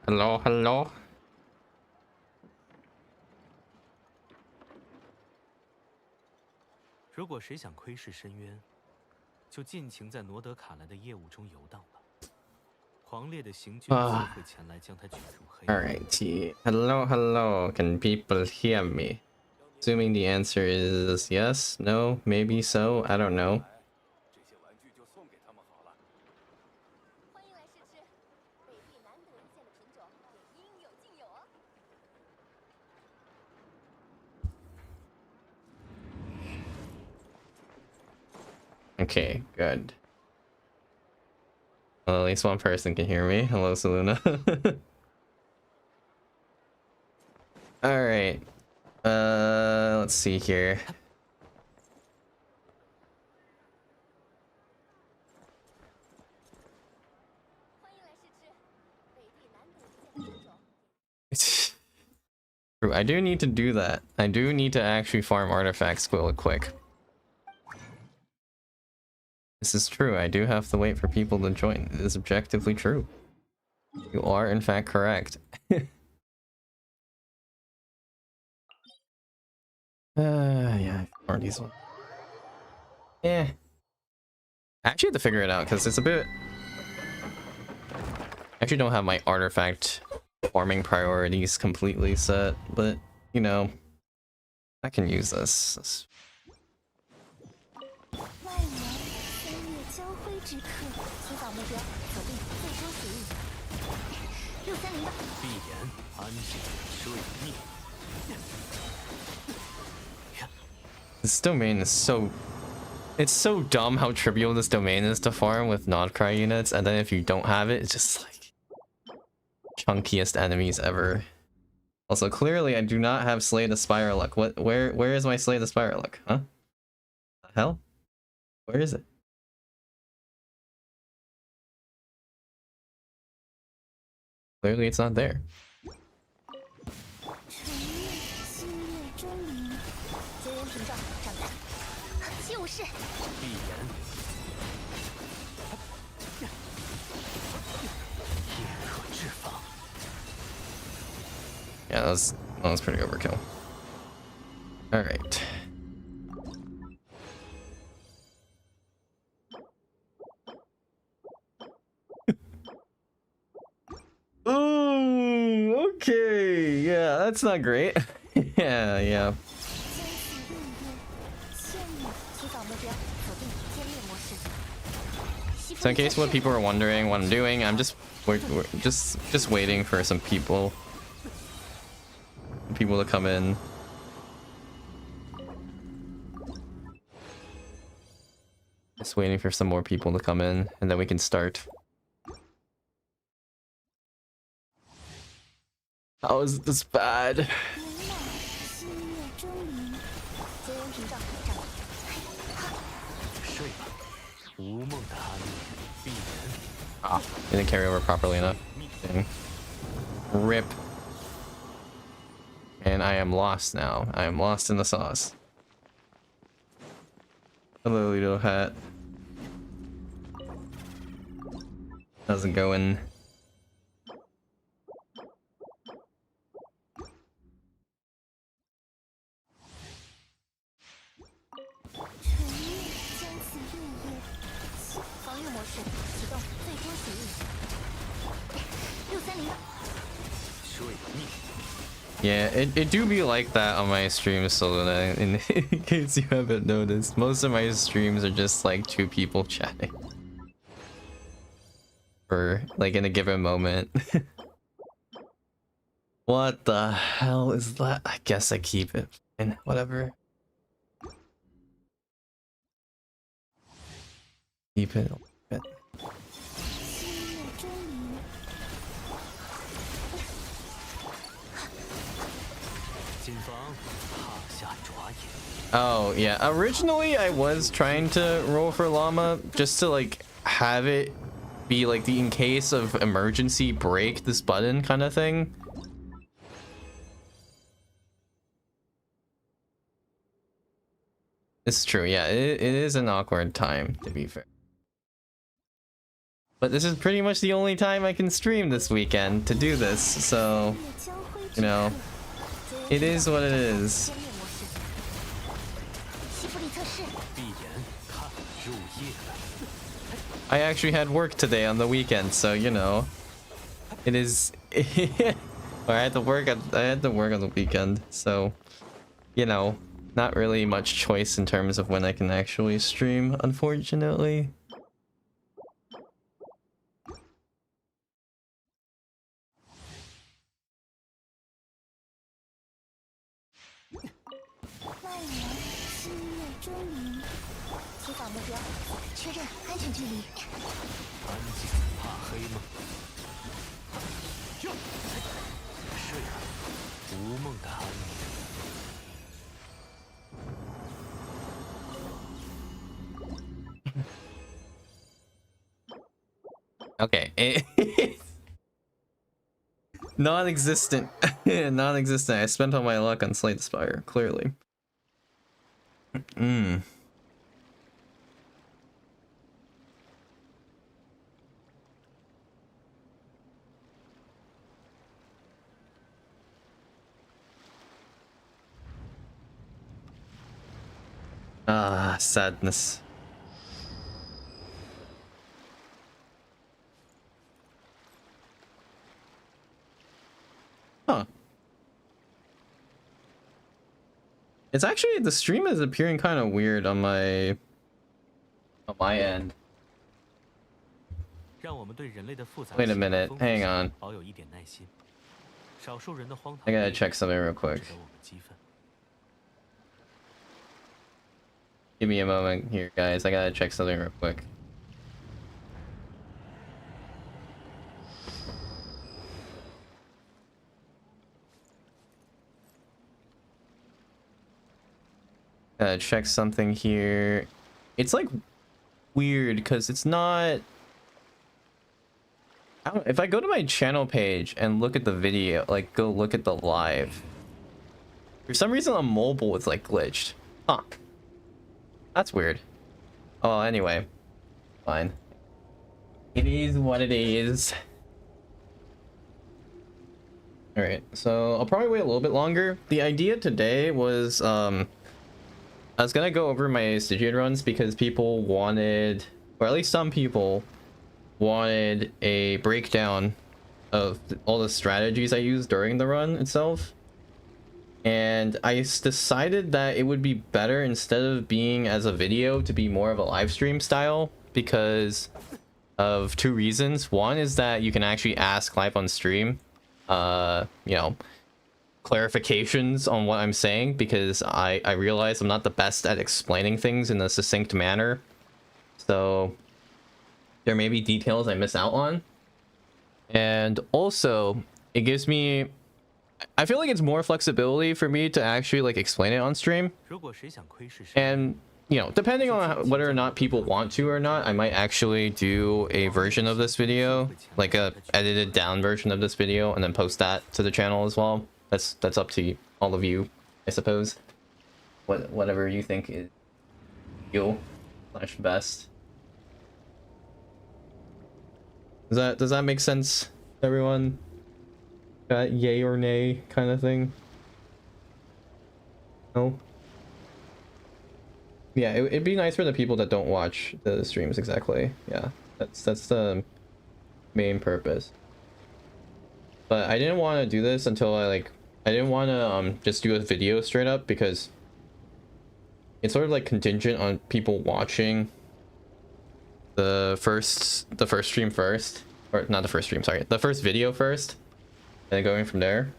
Hello, hello. 如果谁想窥视深渊，就尽情在诺德卡兰的业务中游荡吧。狂烈的行军自会前来将他卷入黑暗。Alrighty. Hello, hello. Can people hear me? Assuming the answer is yes, no, maybe so. I don't know. Okay, good. Well, at least one person can hear me. Hello, Saluna. Alright. Let's see here. True, I do need to do that. I do need to actually farm artifacts quick. This is true. I do have to wait for people to join. It is objectively true. You are, in fact, correct. Yeah, ignore these ones. Yeah. I actually have to figure it out because it's a bit... I actually don't have my artifact farming priorities completely set, but, you know, I can use this. This domain is so... It's so dumb how trivial this domain is to farm with Nodcry units, and then if you don't have it, it's just like... chunkiest enemies ever. Also, clearly I do not have Slay the Spireluk. Where is my Slay the Spireluk? Huh? The hell? Where is it? Clearly it's not there. Yeah, that was pretty overkill. Alright. Oh, okay. Yeah, that's not great. yeah. So in case what people are wondering what I'm doing, I'm we're just waiting for some people to come in. Just waiting for some more people to come in, and then we can start. How is this bad? Ah, didn't carry over properly enough. Dang. Rip. And I am lost now. I am lost in the sauce. Hello, little hat. How's it going? Yeah, it do be like that on my streams, Soluna, in case you haven't noticed. Most of my streams are just like two people chatting. Or like in a given moment. What the hell is that? I guess I keep it. And whatever. Keep it. Oh yeah, originally I was trying to roll for llama just to like have it be like the in case of emergency break this button kind of thing. It's true, yeah, it is an awkward time, to be fair. But this is pretty much the only time I can stream this weekend to do this, so, you know, it is what it is. I actually had work today on the weekend, so, you know, it is... I had to work on the weekend, so, you know, not really much choice in terms of when I can actually stream, unfortunately. Okay. Non-existent. Non-existent. I spent all my luck on Slay the Spire, clearly. Ah, sadness. Huh. It's actually, the stream is appearing kind of weird on my end. Wait a minute, hang on. I gotta check something real quick. Give me a moment here, guys. I gotta check something real quick. Check something here. It's like weird because it's not... if I go to my channel page and look at the video, like go look at the live, for some reason on mobile it's like glitched. Huh. That's weird. Oh, anyway. Fine. It is what it is. Alright, so I'll probably wait a little bit longer. The idea today was, I was gonna go over my Stygian runs because people wanted, or at least some people wanted, a breakdown of all the strategies I used during the run itself. And I decided that it would be better, instead of being as a video, to be more of a live stream style, because of two reasons. One is that you can actually ask live on stream, you know, clarifications on what I'm saying, because I realize I'm not the best at explaining things in a succinct manner, so there may be details I miss out on. And also it gives me, I feel like it's more flexibility for me to actually like explain it on stream. And you know, depending on whether or not people want to or not, I might actually do a version of this video, like a edited down version of this video, and then post that to the channel as well. That's up to all of you, I suppose. Whatever you think is ideal / best. Does that make sense, everyone? Got yay or nay kind of thing? No? Yeah, it'd be nice for the people that don't watch the streams, exactly. Yeah, that's the main purpose. But I didn't want to do this until I didn't want to just do a video straight up, because it's sort of like contingent on people watching the first stream first, or not the first stream, sorry, the first video first, and then going from there.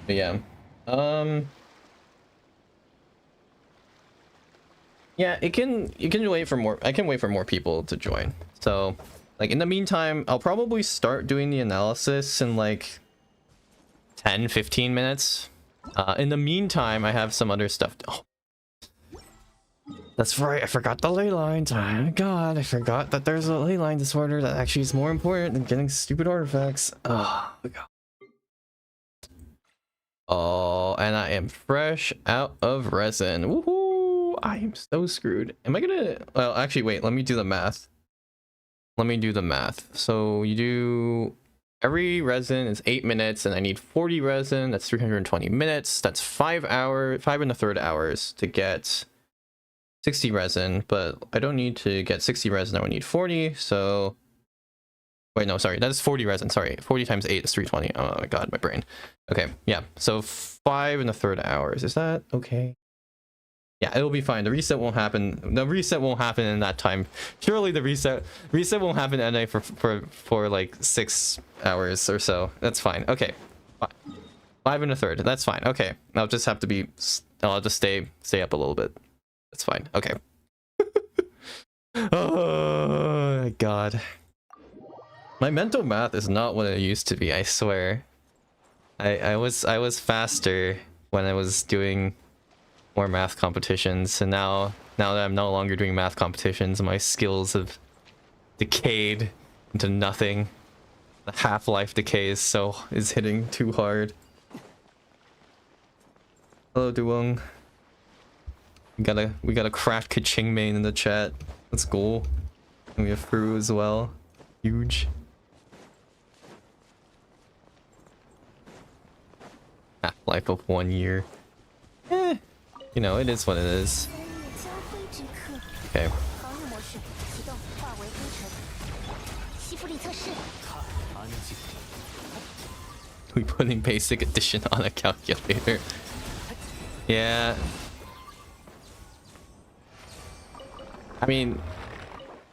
But yeah, yeah, you can wait for more. I can wait for more people to join. So, like, in the meantime, I'll probably start doing the analysis in like 10-15 minutes. In the meantime, I have some other stuff. Oh, that's right, I forgot the ley lines. Oh my god, I forgot that there's a ley line disorder that actually is more important than getting stupid artifacts. Oh my god. Oh, and I am fresh out of resin. Woohoo! I am so screwed. Am I gonna... well, actually, wait, let me do the math. let me do the math. So you do every resin is 8 minutes, and I need 40 resin. That's 320 minutes. That's 5 1/3 hours to get 60 resin. But I don't need to get 60 resin. I would need 40. So wait, no, sorry, that's 40 resin. Sorry, 40 times 8 is 320. Oh my god, my brain. Okay, yeah. So 5 1/3 hours. Is that okay? Yeah, it'll be fine. The reset won't happen. The reset won't happen in that time. Surely the reset won't happen at night for like 6 hours or so. That's fine. Okay, 5 1/3. That's fine. Okay, I'll just have to be. I'll just stay up a little bit. That's fine. Okay. Oh my god. My mental math is not what it used to be. I swear. I was faster when I was doing more math competitions, and now that I'm no longer doing math competitions, my skills have decayed into nothing. The half-life decay is hitting too hard. Hello, Duong. We got a craft Kaching main in the chat. Let's go. And we have Furu as well. Huge. Half-life of 1 year. You know, it is what it is. Okay. We putting basic addition on a calculator. Yeah. I mean,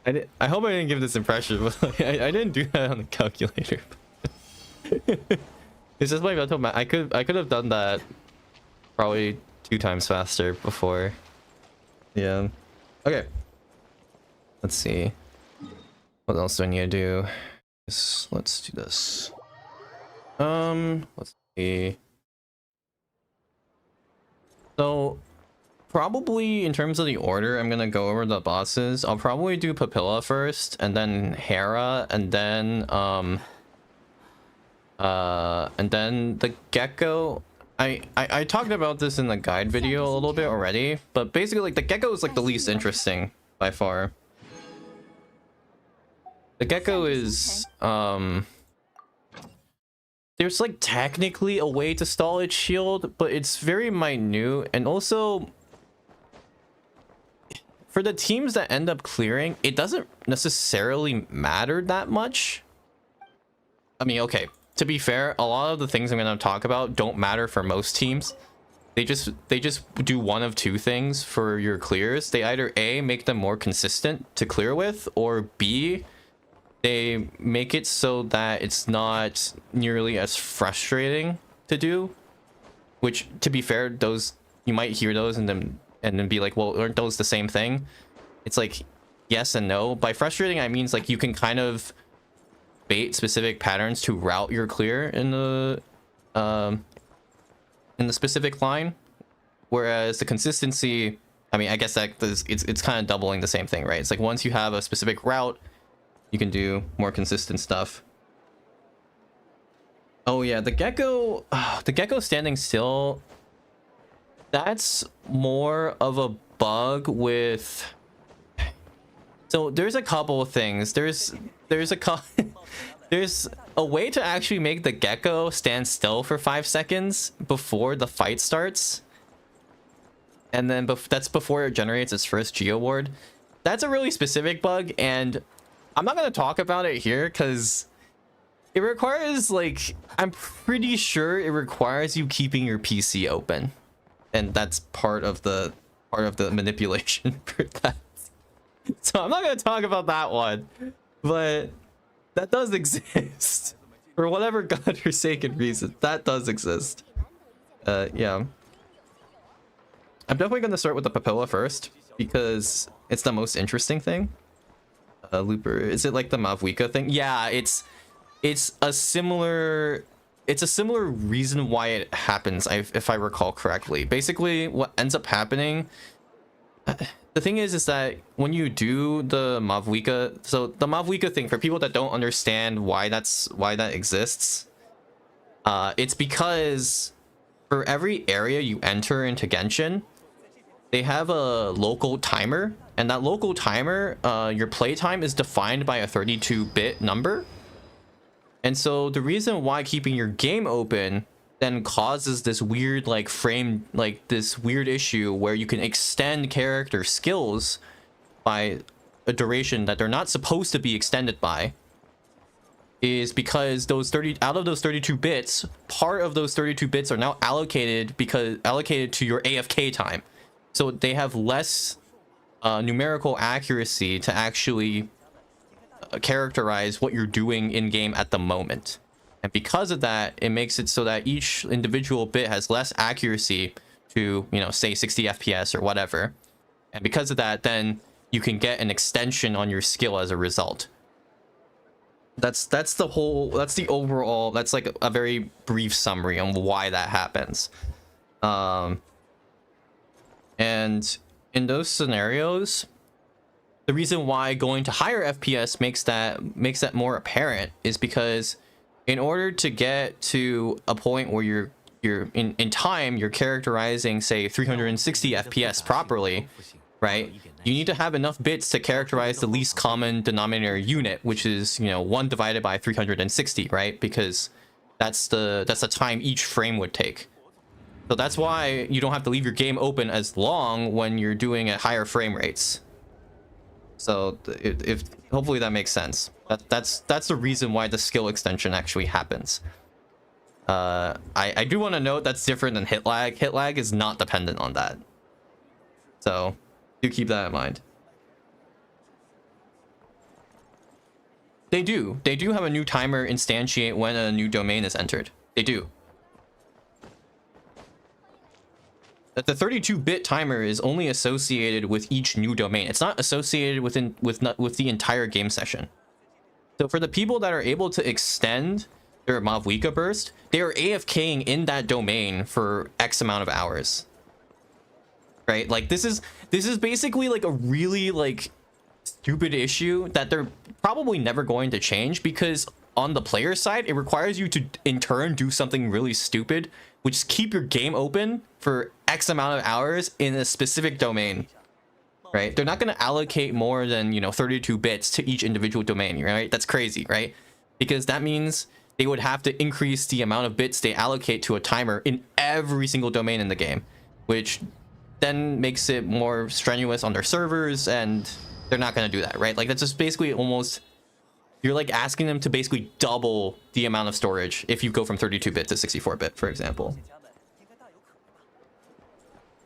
I hope I didn't give this impression, but like, I didn't do that on the calculator. It's just my mental math. I could have done that probably 2 times faster before. Yeah. Okay. Let's see. What else do I need to do? Let's do this. Let's see. So probably in terms of the order, I'm gonna go over the bosses. I'll probably do Papilla first, and then Hera, and then the Gecko. I talked about this in the guide video a little bit already, but basically like the Gecko is like the least interesting by far. The Gecko is there's like technically a way to stall its shield, but it's very minute, and also for the teams that end up clearing, it doesn't necessarily matter that much. I mean, okay, to be fair, a lot of the things I'm going to talk about don't matter for most teams. They just do one of two things for your clears. They either A, make them more consistent to clear with, or B, they make it so that it's not nearly as frustrating to do. Which, to be fair, those you might hear those and then be like, well, aren't those the same thing? It's like yes and no. By frustrating, I means like you can kind of bait specific patterns to route your clear in the specific line, whereas the consistency, I mean, I guess that it's kind of doubling the same thing, right? It's like once you have a specific route, you can do more consistent stuff. Oh yeah, the Gecko standing still, that's more of a bug with. So there's a couple of things. There's a way to actually make the Gecko stand still for 5 seconds before the fight starts, and then that's before it generates its first Geo Ward. That's a really specific bug, and I'm not gonna talk about it here because it requires, like, I'm pretty sure it requires you keeping your PC open, and that's part of the manipulation for that. So I'm not gonna talk about that one, but that does exist for whatever godforsaken reason. That does exist. Yeah. I'm definitely gonna start with the Papilla first because it's the most interesting thing. Looper, is it like the Mavwika thing? Yeah, it's a similar reason why it happens, if I recall correctly. Basically, what ends up happening, the thing is that when you do the Mavwika, so the Mavwika thing, for people that don't understand why that exists, it's because for every area you enter into Genshin, they have a local timer and that local timer, your playtime is defined by a 32-bit number. And so the reason why keeping your game open then causes this weird like frame, like this weird issue where you can extend character skills by a duration that they're not supposed to be extended by, is because those 30 out of those 32 bits, part of those 32 bits are now allocated to your AFK time. So they have less numerical accuracy to actually characterize what you're doing in game at the moment. And because of that, it makes it so that each individual bit has less accuracy to, you know, say 60 FPS or whatever. And because of that, then you can get an extension on your skill as a result. That's the overall, that's like a very brief summary on why that happens. And in those scenarios, the reason why going to higher FPS makes that more apparent is because in order to get to a point where you're in time, you're characterizing, say, 360 FPS properly, right? You need to have enough bits to characterize the least common denominator unit, which is, you know, 1 divided by 360, right? Because that's the time each frame would take. So that's why you don't have to leave your game open as long when you're doing at higher frame rates. So if hopefully that makes sense. That's the reason why the skill extension actually happens. I do want to note that's different than hit lag. Hit lag is not dependent on that. So do keep that in mind. They do have a new timer instantiate when a new domain is entered. They do. That the 32-bit timer is only associated with each new domain. It's not associated with the entire game session. So for the people that are able to extend their Mavwika burst, they are AFKing in that domain for X amount of hours. Right? Like this is basically like a really like stupid issue that they're probably never going to change, because on the player side, it requires you to in turn do something really stupid, which is keep your game open for X amount of hours in a specific domain, right? They're not going to allocate more than, you know, 32 bits to each individual domain, right? That's crazy, right? Because that means they would have to increase the amount of bits they allocate to a timer in every single domain in the game, which then makes it more strenuous on their servers, and they're not going to do that, right? Like that's just basically almost, you're like asking them to basically double the amount of storage if you go from 32-bit to 64-bit, for example.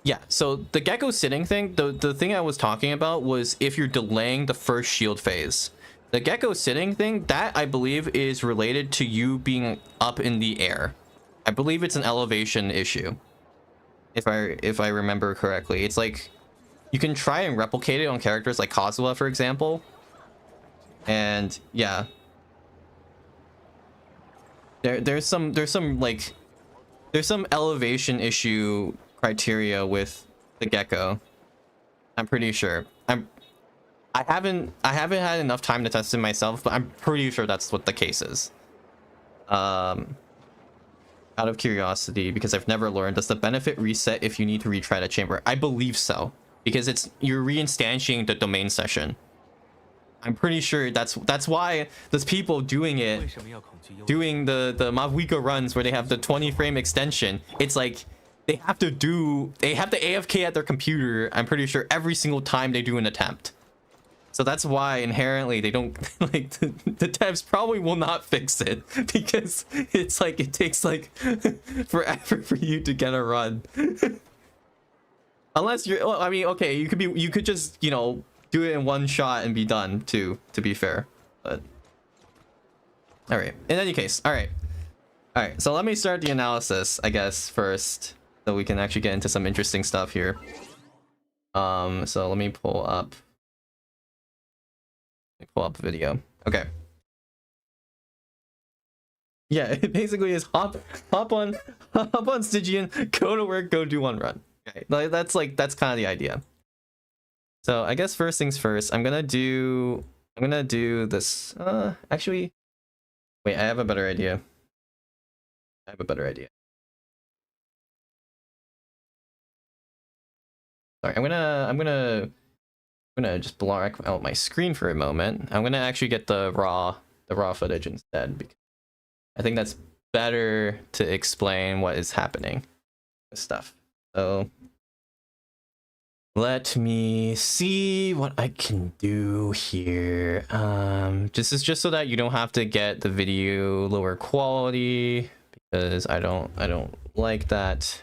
Yeah, so the gecko sitting thing, the thing I was talking about was if you're delaying the first shield phase. The gecko sitting thing, that I believe is related to you being up in the air. I believe it's an elevation issue, if I remember correctly. It's like you can try and replicate it on characters like Kazuha, for example. And yeah, there's some elevation issue criteria with the gecko. I'm pretty sure. I haven't had enough time to test it myself, but I'm pretty sure that's what the case is. Out of curiosity, because I've never learned, does the benefit reset if you need to retry the chamber? I believe so, because you're reinstantiating the domain session. I'm pretty sure that's why there's people doing the Mavwika runs where they have the 20 frame extension. It's like they have to AFK at their computer, I'm pretty sure, every single time they do an attempt. So that's why inherently they don't like the devs probably will not fix it, because it's like it takes like forever for you to get a run. Unless you're, well, I mean, okay, you could just, you know, do it in one shot and be done too, to be fair. But all right, in any case, all right, so let me start the analysis, I guess, first, so we can actually get into some interesting stuff here. So let me pull up video. Okay, yeah, it basically is hop on Stygian, go to work, go do one run. Okay, that's kind of the idea. So I guess first things first, I'm gonna do this. Actually, wait, I have a better idea. Sorry, I'm gonna I'm gonna just black out my screen for a moment. I'm gonna actually get the raw footage instead, because I think that's better to explain what is happening with stuff. So let me see what I can do here. This is just so that you don't have to get the video lower quality, because I don't like that.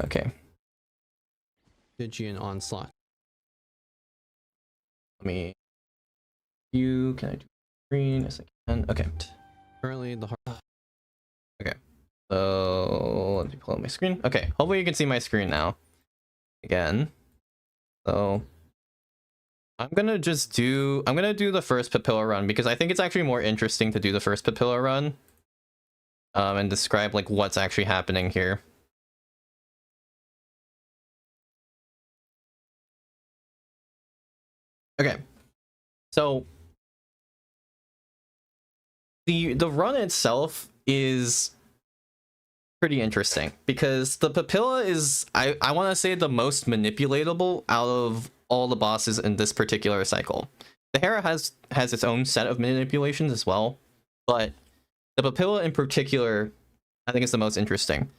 Okay. Stygian onslaught. Let me. Can I do screen? Yes, I can. Okay. Currently the hard. Okay. So let me pull up my screen. Okay. Hopefully you can see my screen now. Again. So I'm gonna do the first Papilla run, because I think it's actually more interesting to do the first Papilla run. And describe like what's actually happening here. Okay. So the run itself is pretty interesting, because the Papilla is, I want to say, the most manipulatable out of all the bosses in this particular cycle. The Hera has its own set of manipulations as well, but the Papilla in particular, I think, is the most interesting.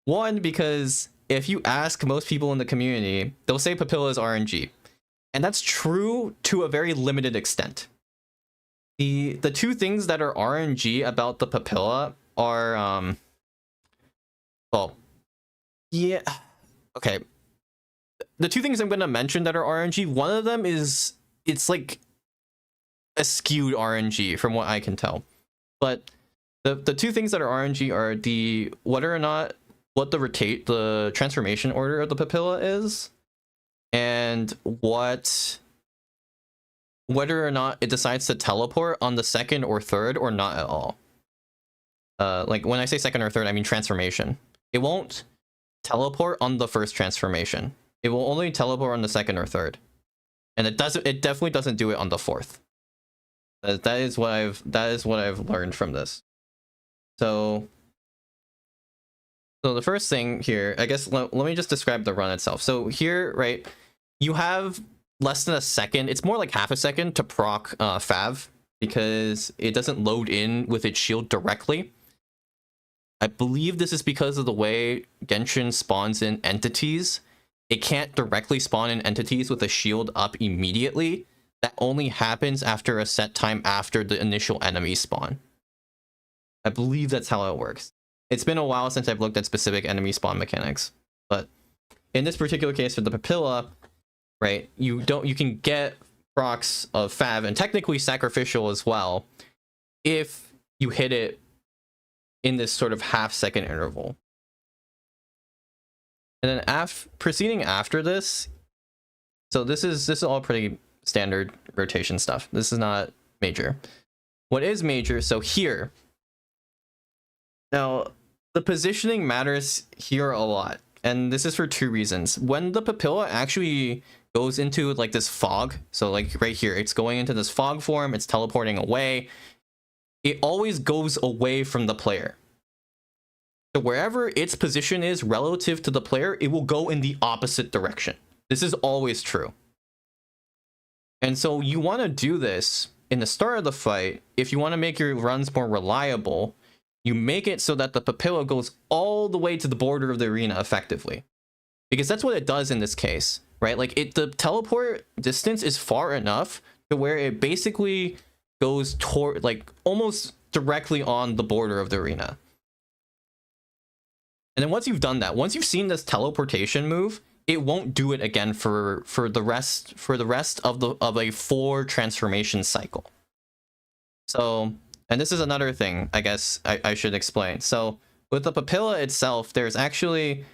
One, because if you ask most people in the community, they'll say Papilla is RNG. And that's true to a very limited extent. The two things that are RNG about the Papilla are, well, yeah, okay. The two things I'm going to mention that are RNG, one of them is, it's like a skewed RNG from what I can tell. But the two things that are RNG are whether or not what the transformation order of the Papilla is, and whether or not it decides to teleport on the second or third, or not at all. Like when I say second or third, I mean transformation. It won't teleport on the first transformation. It will only teleport on the second or third, and it definitely doesn't do it on the fourth. That is what I've learned from this. So the first thing here, I guess, let me just describe the run itself. So here, right, you have less than a second. It's more like half a second to proc Fav, because it doesn't load in with its shield directly. I believe this is because of the way Genshin spawns in entities. It can't directly spawn in entities with a shield up immediately. That only happens after a set time after the initial enemy spawn. I believe that's how it works. It's been a while since I've looked at specific enemy spawn mechanics, but in this particular case for the Papilla, right, you can get procs of Fav, and technically sacrificial as well, if you hit it in this sort of half-second interval. And then proceeding after this, so this is all pretty standard rotation stuff. This is not major. What is major, so here, now the positioning matters here a lot, and this is for two reasons. When the Papilla actually goes into like this fog, so like right here, it's going into this fog form, it's teleporting away, it always goes away from the player. So wherever its position is relative to the player, it will go in the opposite direction. This is always true. And so you want to do this in the start of the fight. If you want to make your runs more reliable, you make it so that the Papilla goes all the way to the border of the arena effectively. Because that's what it does in this case, right? Like the teleport distance is far enough to where it basically goes toward, like, almost directly on the border of the arena. And then once you've done that, once you've seen this teleportation move, it won't do it again for the rest of a 4 transformation cycle. So, and this is another thing I guess I should explain. So with the Papilla itself, there's actually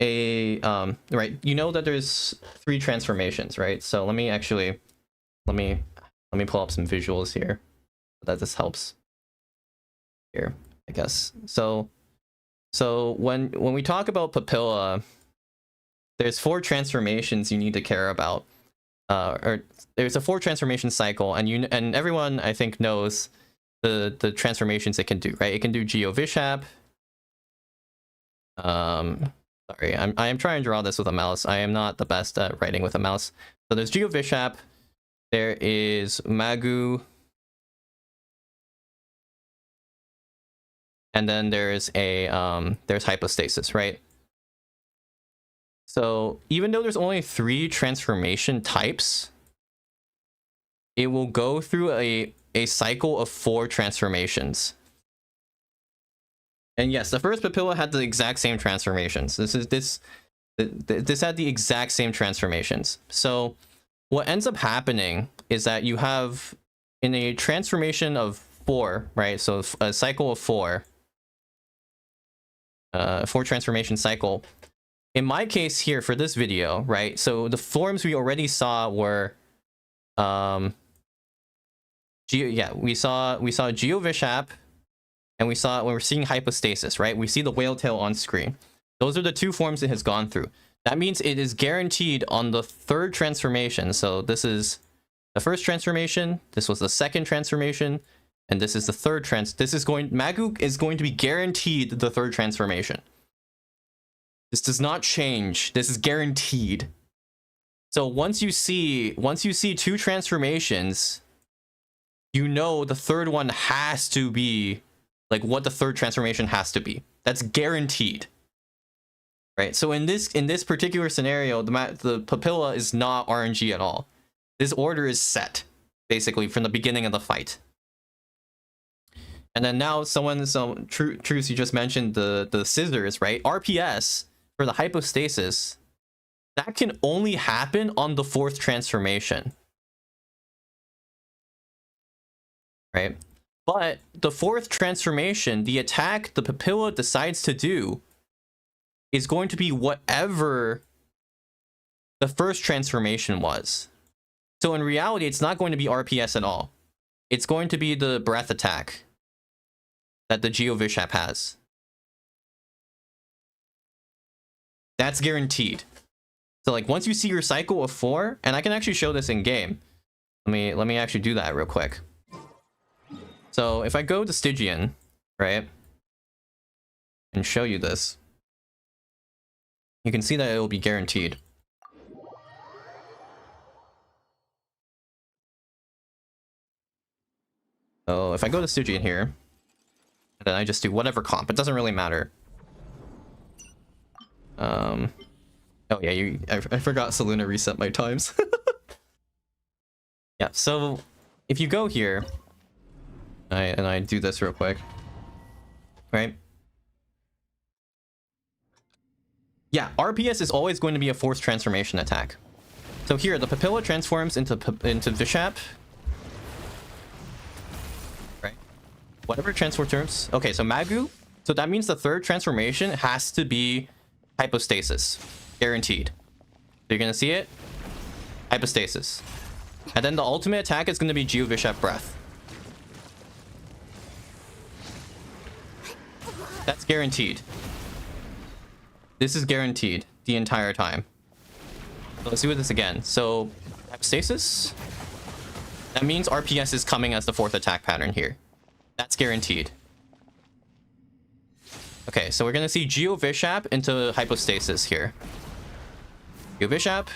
a right, you know that there's 3 transformations, right? So let me pull up some visuals here so that this helps here, I guess. So when we talk about Papilla, there's 4 transformations you need to care about, or there's a 4 transformation cycle, and everyone I think knows the transformations it can do, right? It can do Geo Vishap. Sorry, I am trying to draw this with a mouse. I am not the best at writing with a mouse. So there's Geovishap, there is Magu, and then there's there's Hypostasis, right? So even though there's only 3 transformation types, it will go through a cycle of 4 transformations. And yes, the first Papilla had the exact same transformations. This had the exact same transformations. So what ends up happening is that you have, in a transformation of 4, right? So a cycle of 4, 4 transformation cycle. In my case here for this video, right? So the forms we already saw were, we saw Geovishap, and we saw when we're seeing Hypostasis, right? We see the whale tail on screen. Those are the 2 forms it has gone through. That means it is guaranteed on the 3rd transformation. So this is the first transformation, this was the 2nd transformation, and this is the 3rd Magu is going to be guaranteed the 3rd transformation. This does not change. This is guaranteed. So once you see 2 transformations, you know the 3rd one has to be like what the 3rd transformation has to be. That's guaranteed. Right? So in this particular scenario, the Papilla is not RNG at all. This order is set basically from the beginning of the fight. And then now Truce, you just mentioned the scissors, right? RPS for the Hypostasis, that can only happen on the 4th transformation. Right? But the 4th transformation, the attack the Papilla decides to do is going to be whatever the 1st transformation was. So in reality, it's not going to be RPS at all. It's going to be the breath attack that the Geovishap has. That's guaranteed. So like once you see your cycle of 4, and I can actually show this in game. Let me actually do that real quick. So if I go to Stygian, right, and show you this, you can see that it will be guaranteed. So if I go to Stygian here, and then I just do whatever comp, it doesn't really matter. Oh yeah, I forgot Saluna reset my times. Yeah, so if you go here, and I do this real quick, right? Yeah, RPS is always going to be a 4th transformation attack. So here, the Papilla transforms into Vishap. Right? Whatever transforms. Okay, so Magu. So that means the 3rd transformation has to be Hypostasis. Guaranteed. So you're going to see it. Hypostasis. And then the ultimate attack is going to be Geovishap Breath. That's guaranteed. This is guaranteed the entire time. So let's do this again. So, Hypostasis. That means RPS is coming as the 4th attack pattern here. That's guaranteed. Okay, so we're gonna see Geovishap into Hypostasis here. Geovishap,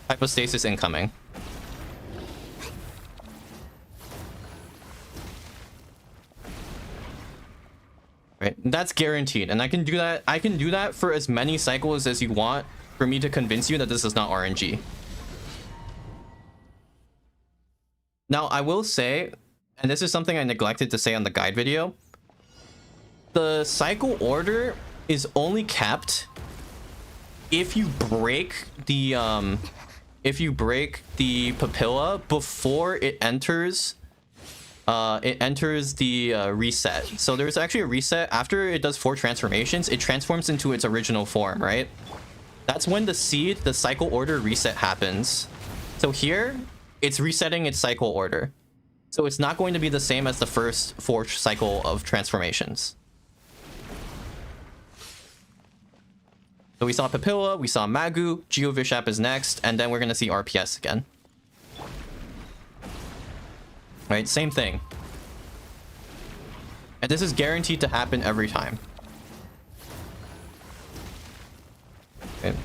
Hypostasis incoming. Right, that's guaranteed, and I can do that. I can do that for as many cycles as you want for me to convince you that this is not RNG. Now, I will say, and this is something I neglected to say on the guide video, the cycle order is only kept if you break the Papilla before it enters the reset. So there's actually a reset after it does 4 transformations. It transforms into its original form, right? That's when the cycle order reset happens. So here it's resetting its cycle order, so it's not going to be the same as the first 4 cycle of transformations. So we saw Papilla, we saw Magu, Geovishap is next, and then we're gonna see RPS again. Right, same thing. And this is guaranteed to happen every time. Okay.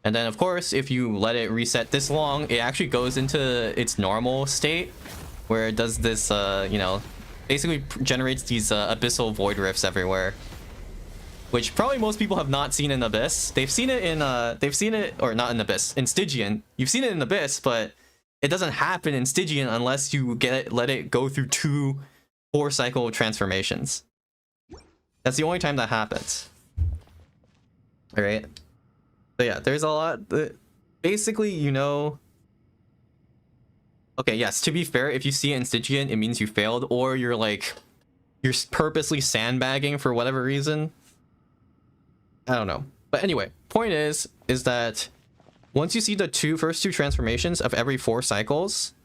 And then of course, if you let it reset this long, it actually goes into its normal state, where it does this, you know, basically generates these abyssal void rifts everywhere. Which probably most people have not seen in Abyss. They've seen it in, or not in Abyss, in Stygian. You've seen it in Abyss, but it doesn't happen in Stygian unless you let it go through 2 4-cycle transformations. That's the only time that happens. Alright. So yeah, there's a lot. Basically, you know... Okay, yes, to be fair, if you see it in Stygian, it means you failed, or you're like... You're purposely sandbagging for whatever reason. I don't know. But anyway, point is that once you see the first two transformations of every 4 cycles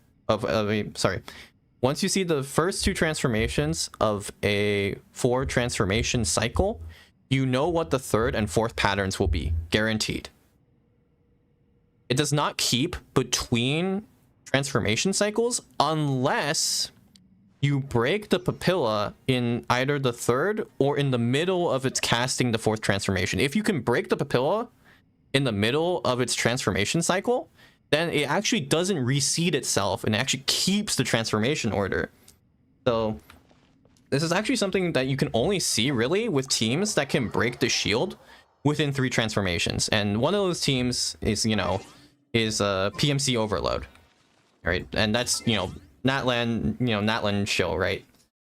once you see the first 2 transformations of a 4 transformation cycle, you know what the 3rd and 4th patterns will be, guaranteed. It does not keep between transformation cycles unless you break the papilla in either the 3rd or in the middle of its casting the 4th transformation. If you can break the papilla in the middle of its transformation cycle, then it actually doesn't reseed itself and it actually keeps the transformation order. So this is actually something that you can only see really with teams that can break the shield within 3 transformations. And one of those teams is, you know, PMC Overload, right? And that's, you know, Natlan show, right?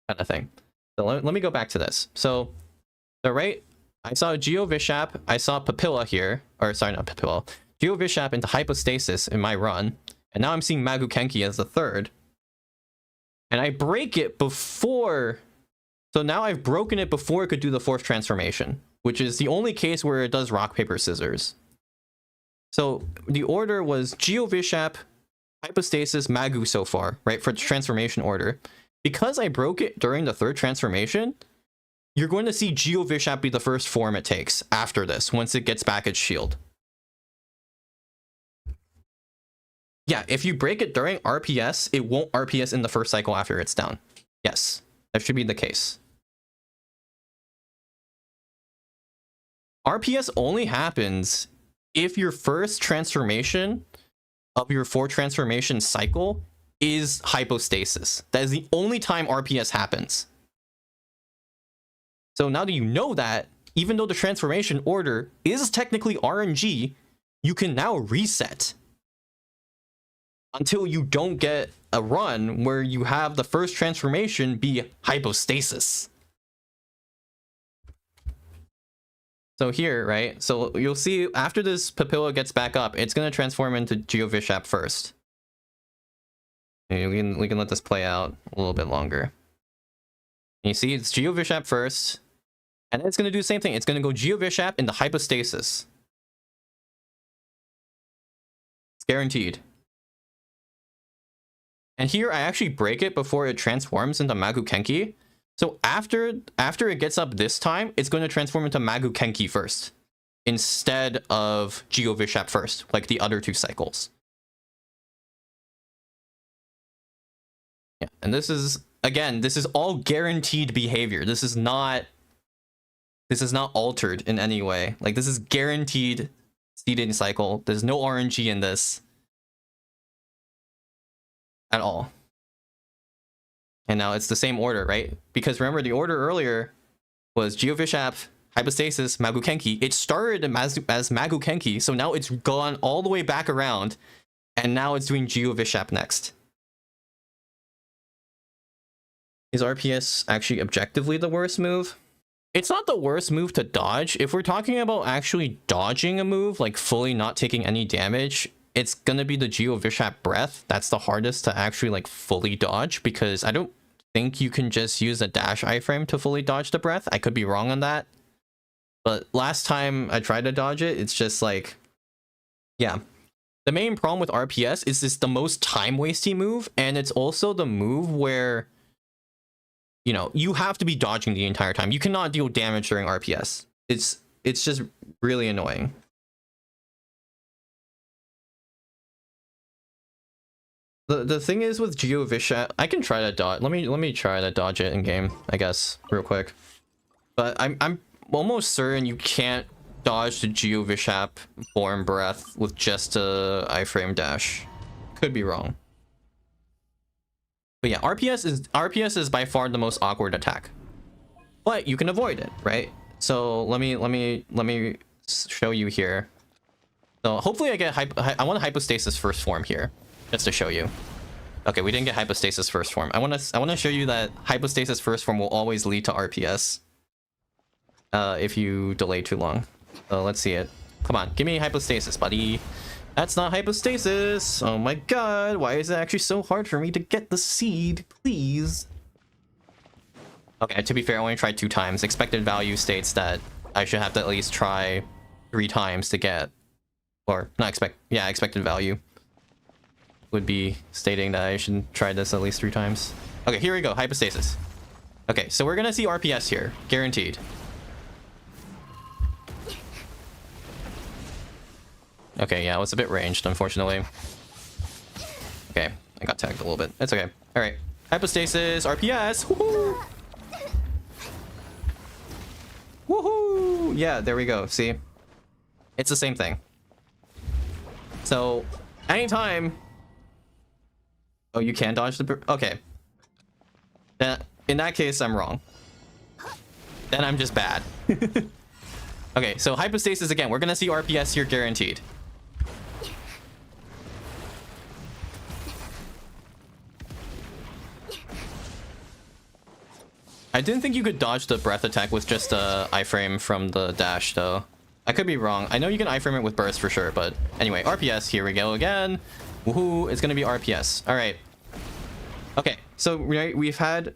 Kind of thing. So let me go back to this. So right, I saw Geo Vishap, I saw Papilla here, or sorry, not Papilla, Geo Vishap into Hypostasis in my run, and now I'm seeing Magu Kenki as the 3rd. And I break it before, so now I've broken it before it could do the 4th transformation, which is the only case where it does rock, paper, scissors. So the order was Geo Vishap, Hypostasis, Magu so far, right, for the transformation order. Because I broke it during the 3rd transformation, you're going to see Geo Vishap be the first form it takes after this, once it gets back its shield. Yeah, if you break it during RPS, it won't RPS in the 1st cycle after it's down. Yes, that should be the case. RPS only happens if your first transformation of your 4 transformation cycle is Hypostasis. That is the only time RPS happens. So now that you know that, even though the transformation order is technically RNG, you can now reset until you don't get a run where you have the first transformation be Hypostasis. So here, right? So you'll see after this Papilla gets back up, it's going to transform into Geo Vishap first. And we can let this play out a little bit longer. And you see, it's Geo Vishap first. And it's going to do the same thing. It's going to go Geo Vishap into Hypostasis. It's guaranteed. And here I actually break it before it transforms into Magu Kenki. So after it gets up this time, it's going to transform into Magu Kenki first, instead of Geo Vishap first, like the other 2 cycles. Yeah, and this is, again, this is all guaranteed behavior. This is not altered in any way. Like, this is guaranteed seeding cycle. There's no RNG in this at all. And now it's the same order, right? Because remember, the order earlier was Geo Vishap, Hypostasis, Magu Kenki. It started as Magu Kenki, so now it's gone all the way back around, and now it's doing Geo Vishap next. Is RPS actually objectively the worst move? It's not the worst move to dodge. If we're talking about actually dodging a move, like fully not taking any damage, it's gonna be the Geo Vishap Breath. That's the hardest to actually like fully dodge, because I don't think you can just use a dash iframe to fully dodge the breath. I could be wrong on that. But last time I tried to dodge it, it's just like, yeah. The main problem with RPS is it's the most time-wasting move, and it's also the move where, you know, you have to be dodging the entire time. You cannot deal damage during RPS. It's just really annoying. The thing is with Geo Vishap, I can try to dodge. Let me try to dodge it in game, I guess, real quick. But I'm almost certain you can't dodge the Geo Vishap Form Breath with just a iframe dash. Could be wrong. But yeah, RPS is by far the most awkward attack. But you can avoid it, right? So let me show you here. So hopefully I get I want a hypostasis first form here, just to show you. Okay, we didn't get hypostasis first form. I want to show you that hypostasis first form will always lead to RPS. If you delay too long. So let's see it. Come on, give me hypostasis, buddy. That's not hypostasis. Oh my god, why is it actually so hard for me to get the seed? Please. Okay, to be fair, I only tried 2 times. Expected value states that I should have to at least try 3 times to get, or not expected value would be stating that I should try this at least 3 times. Okay, here we go, hypostasis. Okay, so we're gonna see RPS here, guaranteed. Okay, yeah, it was a bit ranged, unfortunately. Okay, I got tagged a little bit. That's okay. All right, hypostasis, RPS. Woohoo! Woohoo! Yeah, there we go. See, it's the same thing. So, anytime. Oh, you can dodge the. Okay. Then in that case, I'm wrong. Then I'm just bad. Okay, so hypostasis again. We're gonna see RPS here, guaranteed. I didn't think you could dodge the breath attack with just a iframe from the dash, though. I could be wrong. I know you can iframe it with burst for sure, but anyway, RPS. Here we go again. Woohoo! It's gonna be RPS. All right. Okay, so we've had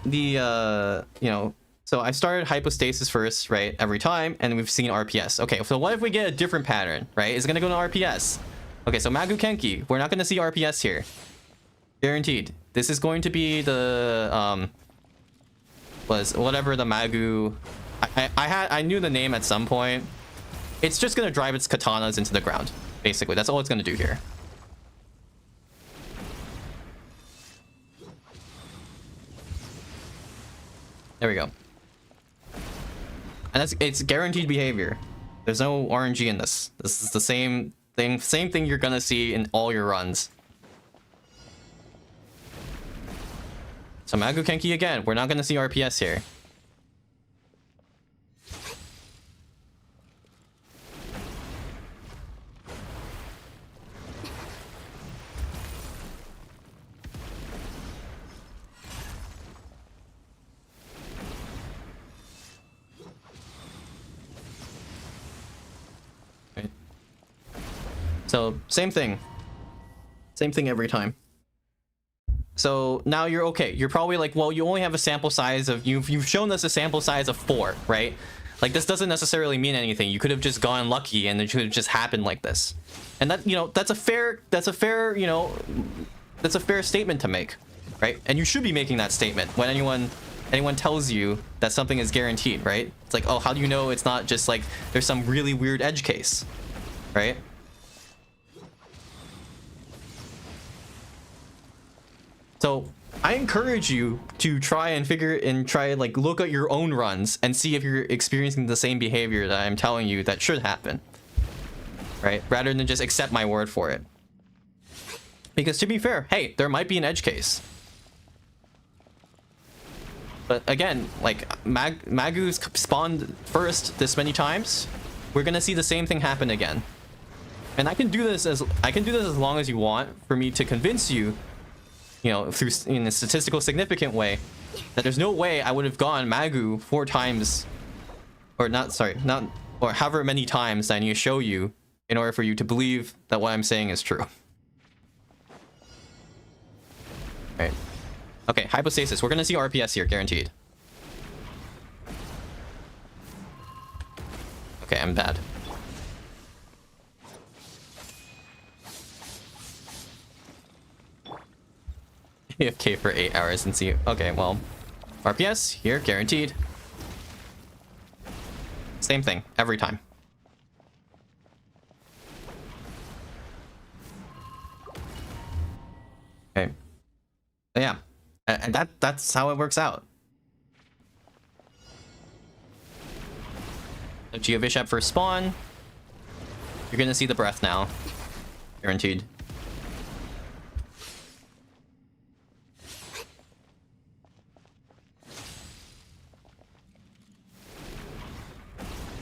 the you know. So I started hypostasis first, right? Every time, and we've seen RPS. Okay, so what if we get a different pattern, right? It's gonna go to RPS. Okay, so Magu Kenki, we're not gonna see RPS here. Guaranteed. This is going to be the was whatever the Magu. I knew the name at some point. It's just gonna drive its katanas into the ground. Basically, that's all it's gonna do here. There we go. And it's guaranteed behavior. There's no RNG in this. This is the same thing you're gonna see in all your runs. So Magu Kenki again. We're not gonna see RPS here. Right. So same thing every time. So now you're okay. You're probably like, well, you only have a sample size of you've shown us a sample size of 4, right? Like this doesn't necessarily mean anything. You could have just gone lucky and it could have just happened like this. And that, you know, that's a fair statement to make, right? And you should be making that statement when anyone tells you that something is guaranteed, right? It's like, oh, how do you know it's not just like there's some really weird edge case, right? So I encourage you to try like look at your own runs and see if you're experiencing the same behavior that I'm telling you that should happen, right? Rather than just accept my word for it. Because to be fair, hey, there might be an edge case. But again, like Magu's spawned first this many times, we're gonna see the same thing happen again. And I can do this as long as you want for me to convince you, you know, through in a statistical significant way, that there's no way I would have gone Magu 4 times, or or however many times that I need to show you in order for you to believe that what I'm saying is true. Right. Okay, hypostasis. We're gonna see RPS here, guaranteed. Okay, I'm bad. AFK for 8 hours and see. Okay, well, RPS here, guaranteed. Same thing every time. Okay. Yeah, and that's how it works out. If Geovishap first spawn, you're gonna see the breath now. Guaranteed.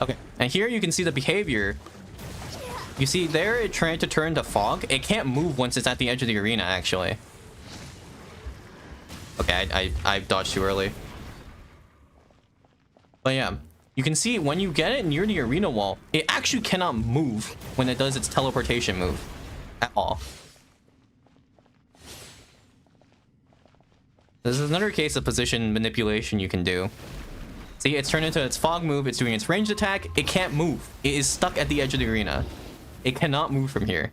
Okay, and here you can see the behavior. You see there it trying to turn to fog. It can't move once it's at the edge of the arena, actually. Okay, I dodged too early. But yeah, you can see when you get it near the arena wall, it actually cannot move when it does its teleportation move at all. This is another case of position manipulation you can do. See, it's turned into its fog move, it's doing its ranged attack, it can't move. It is stuck at the edge of the arena. It cannot move from here.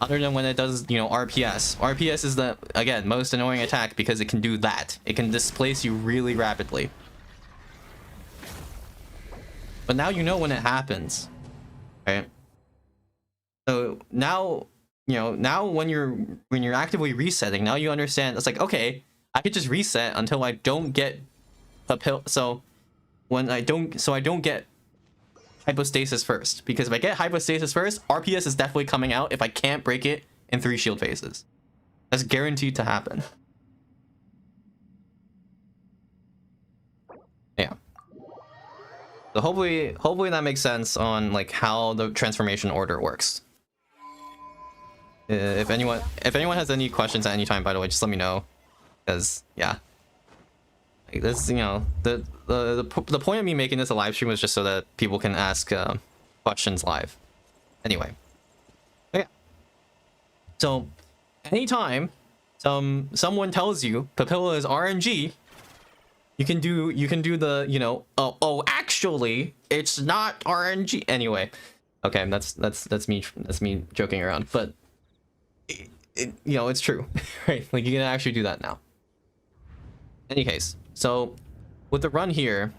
Other than when it does, you know, RPS. RPS is the, again, most annoying attack because it can do that. It can displace you really rapidly. But now you know when it happens, right? So now, you know, now when you're actively resetting, now you understand. It's like, okay, I could just reset until I don't get a pill. So when I don't get hypostasis first, because if I get hypostasis first, RPS is definitely coming out if I can't break it in 3 shield phases. That's guaranteed to happen. Yeah. So hopefully that makes sense on like how the transformation order works. If anyone has any questions at any time, by the way, just let me know, because yeah, like this, you know, the point of me making this a live stream was just so that people can ask questions live. Anyway, yeah. So anytime someone tells you Papilla is RNG, you can do the, you know, oh actually it's not RNG. Anyway, okay, that's me joking around, but it, you know, it's true. Right? Like you can actually do that now. Any case, so with the run here,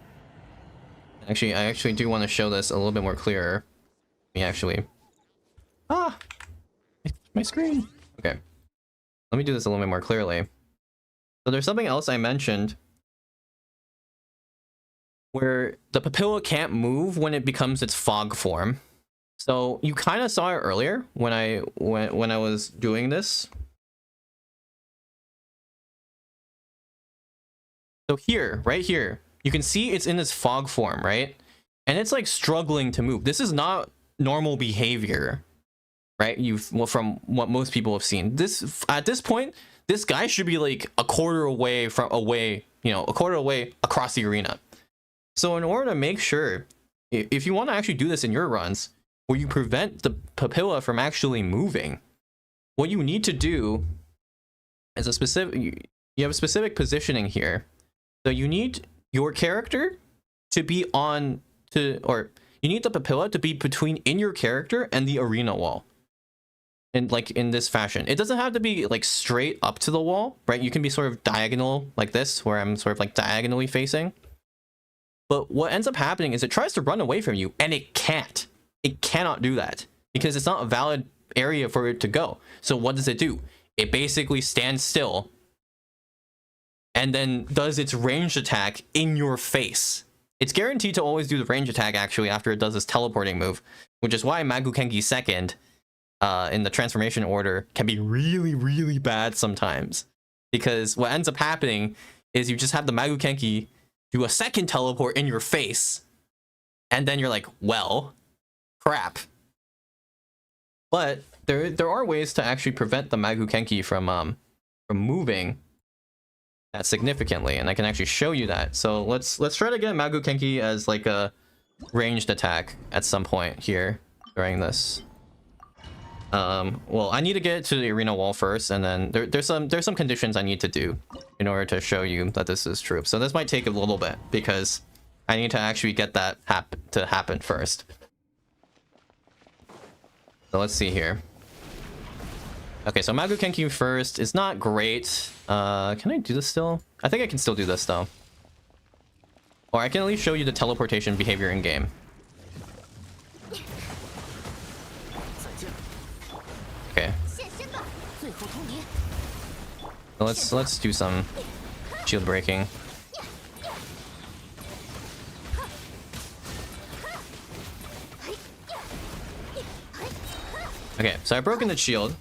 I actually do want to show this a little bit more clearer. Let me actually, my screen. Okay, let me do this a little bit more clearly. So there's something else I mentioned where the Papilla can't move when it becomes its fog form. So you kind of saw it earlier when I was doing this. So here, right here, you can see it's in this fog form, right? And it's like struggling to move. This is not normal behavior, right? From what most people have seen. This at this point, this guy should be like a quarter away, you know, a quarter away across the arena. So in order to make sure, if you want to actually do this in your runs, where you prevent the Papilla from actually moving, what you need to do is you have a specific positioning here. So you need your character to be you need the Papilla to be in your character and the arena wall. And like in this fashion, it doesn't have to be like straight up to the wall, right? You can be sort of diagonal like this, where I'm sort of like diagonally facing. But what ends up happening is it tries to run away from you, and it can't. It cannot do that because it's not a valid area for it to go. So what does it do? It basically stands still and then does its ranged attack in your face. It's guaranteed to always do the range attack actually after it does this teleporting move, which is why Magukenki second in the transformation order can be really, really bad sometimes. Because what ends up happening is you just have the Magukenki do a second teleport in your face, and then you're like, well, crap. But there are ways to actually prevent the Magukenki from moving that significantly, and I can actually show you that. So let's try to get Magukenki as like a ranged attack at some point here during this. Well, I need to get to the arena wall first, and then there's some conditions I need to do in order to show you that this is true. So this might take a little bit because I need to actually get that to happen first. So let's see here. Okay, so Magukenki first is not great. Can I do this still? I think I can still do this though. Or I can at least show you the teleportation behavior in game. Okay. So let's do some shield breaking. Okay, so I broken the shield.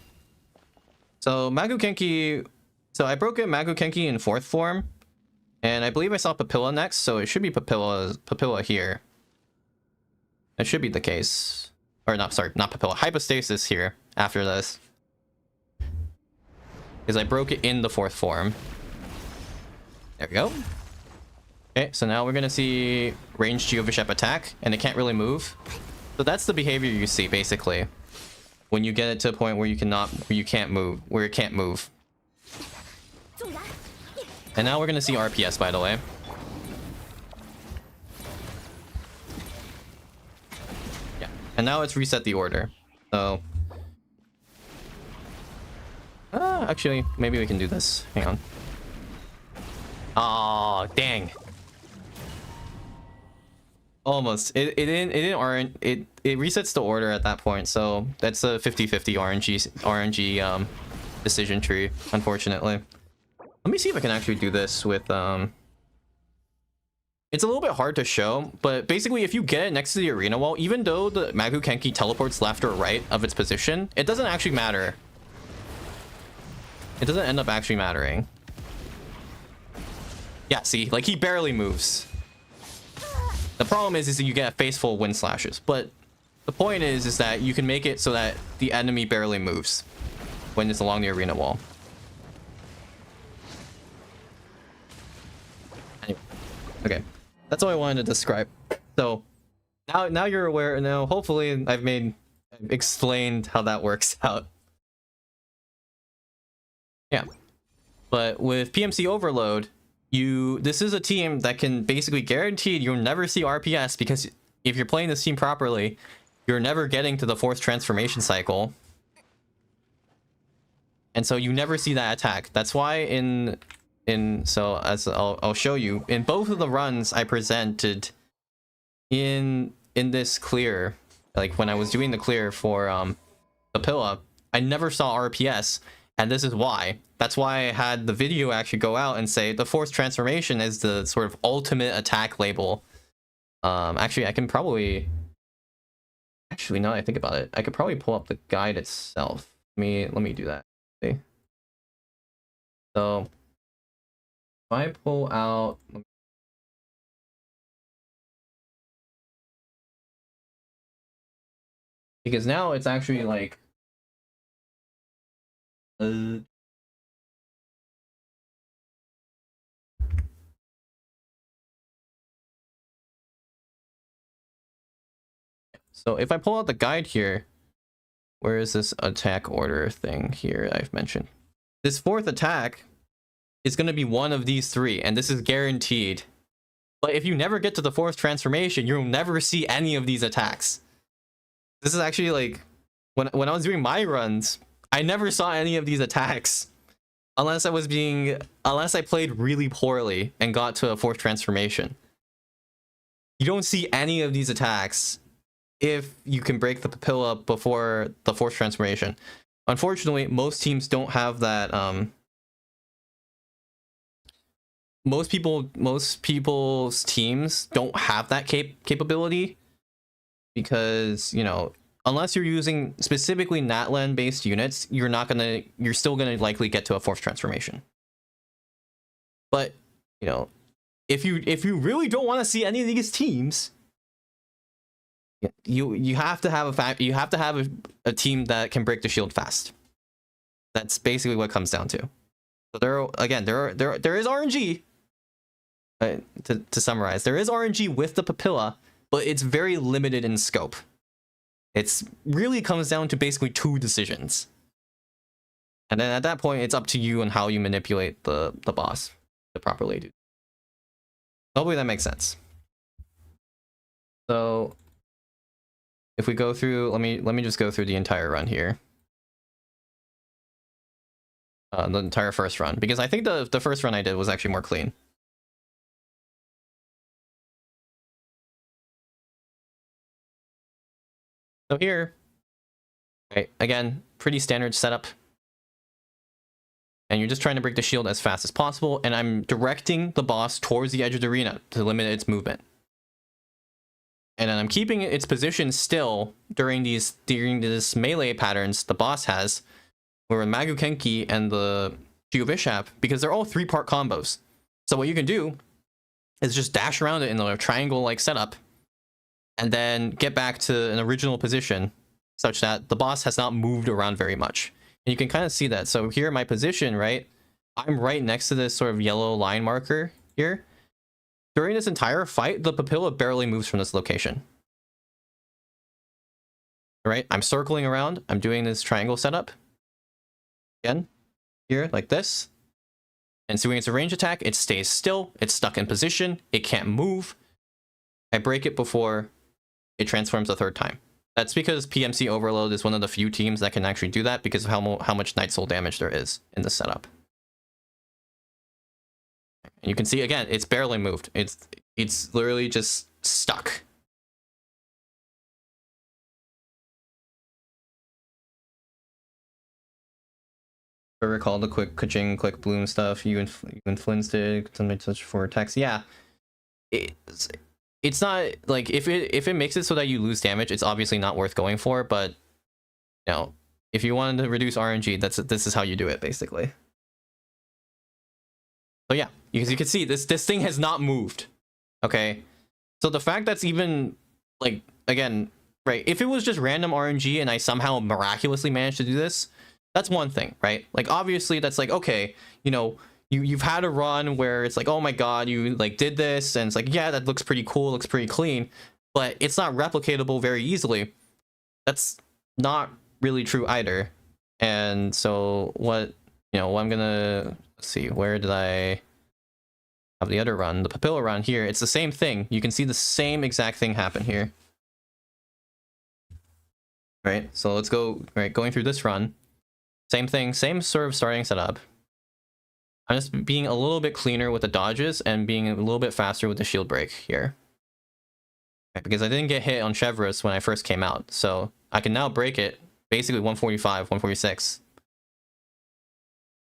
So Magu-Kenki... So I broke it Magu-Kenki in 4th form. And I believe I saw Papilla next, so it should be Papilla here. That should be the case. Or not, sorry, not Papilla. Hypostasis here after this. Because I broke it in the 4th form. There we go. Okay, so now we're gonna see ranged Geovishep attack, and it can't really move. So that's the behavior you see, basically. When you get it to a point where you can't move, where it can't move. And now we're gonna see RPS, by the way. Yeah, and now it's reset the order. So, actually, maybe we can do this. Hang on. Oh, dang. Almost. It resets the order at that point, so that's a 50-50 RNG decision tree, unfortunately. Let me see if I can actually do this with it's a little bit hard to show, but basically if you get it next to the arena wall, even though the Magu-Kenki teleports left or right of its position, it doesn't actually matter. It doesn't end up actually mattering. Yeah, see, like he barely moves. The problem is that you get faithful wind slashes, but the point is that you can make it so that the enemy barely moves when it's along the arena wall. Anyway, okay, that's all I wanted to describe. So now you're aware. Now hopefully I've explained how that works out. Yeah, but with PMC overload, this is a team that can basically guaranteed you'll never see RPS, because if you're playing this team properly, you're never getting to the 4th transformation cycle. And so you never see that attack. That's why so as I'll show you, in both of the runs I presented in this clear, like when I was doing the clear for Papilla, I never saw RPS. And this is why. That's why I had the video actually go out and say the 4th transformation is the sort of ultimate attack label. Actually, I can probably... Actually, now that I think about it, I could probably pull up the guide itself. Let me do that. See? So, if I pull out... Because now it's actually like... So if I pull out the guide here, where is this attack order thing here I've mentioned? This 4th attack is going to be one of these 3, and this is guaranteed. But if you never get to the 4th transformation, you'll never see any of these attacks. This is actually like, when I was doing my runs, I never saw any of these attacks. Unless I played really poorly and got to a 4th transformation. You don't see any of these attacks if you can break the Papilla before the 4th transformation. Unfortunately, most teams don't have that. Most people's teams don't have that capability, because, you know, unless you're using specifically Natlan based units, you're still gonna likely get to a 4th transformation. But, you know, if you really don't want to see any of these teams, you have to have a team that can break the shield fast. That's basically what it comes down to. So there is RNG. To summarize, there is RNG with the Papilla, but it's very limited in scope. It's really comes down to basically 2 decisions. And then at that point, it's up to you and how you manipulate the boss to properly do. Hopefully that makes sense. So if we go through, let me just go through the entire run here. The entire first run, because I think the first run I did was actually more clean. So here, right, again, pretty standard setup. And you're just trying to break the shield as fast as possible, and I'm directing the boss towards the edge of the arena to limit its movement. and then I'm keeping its position still during this melee patterns the boss has, where Magukenki and the Geovishap, because they're all 3-part combos. So what you can do is just dash around it in a triangle-like setup, and then get back to an original position, such that the boss has not moved around very much. And you can kind of see that. So here, my position, right? I'm right next to this sort of yellow line marker here. During this entire fight, the Papilla barely moves from this location. Right? I'm circling around. I'm doing this triangle setup. Again, here, like this. And so when it's a range attack, it stays still. It's stuck in position. It can't move. I break it before it transforms a third time. That's because PMC Overload is one of the few teams that can actually do that because of how much Night Soul damage there is in the setup. And you can see, again, it's barely moved. It's literally just stuck. If I recall the quick Kajing, Click Bloom stuff, you and Flynn's did something touch for attacks. Yeah. It's not like if it makes it so that you lose damage, it's obviously not worth going for, but you know, if you wanted to reduce RNG, this is how you do it basically. So yeah, because you can see this thing has not moved. Okay. So the fact that's even like, again, right, if it was just random RNG and I somehow miraculously managed to do this, that's one thing, right? Like obviously that's like, okay, you know, you've had a run where it's like, oh my god, you like did this, and it's like, yeah, that looks pretty cool, looks pretty clean, but it's not replicatable very easily. That's not really true either. And so what, you know, what I'm gonna, let's see, where did I have the other run? The Papilla run here, it's the same thing. You can see the same exact thing happen here. Right, so let's go, right, going through this run. Same thing, same sort of starting setup. I'm just being a little bit cleaner with the dodges and being a little bit faster with the shield break here. Okay, because I didn't get hit on Chevrolet when I first came out, so I can now break it basically 145, 146.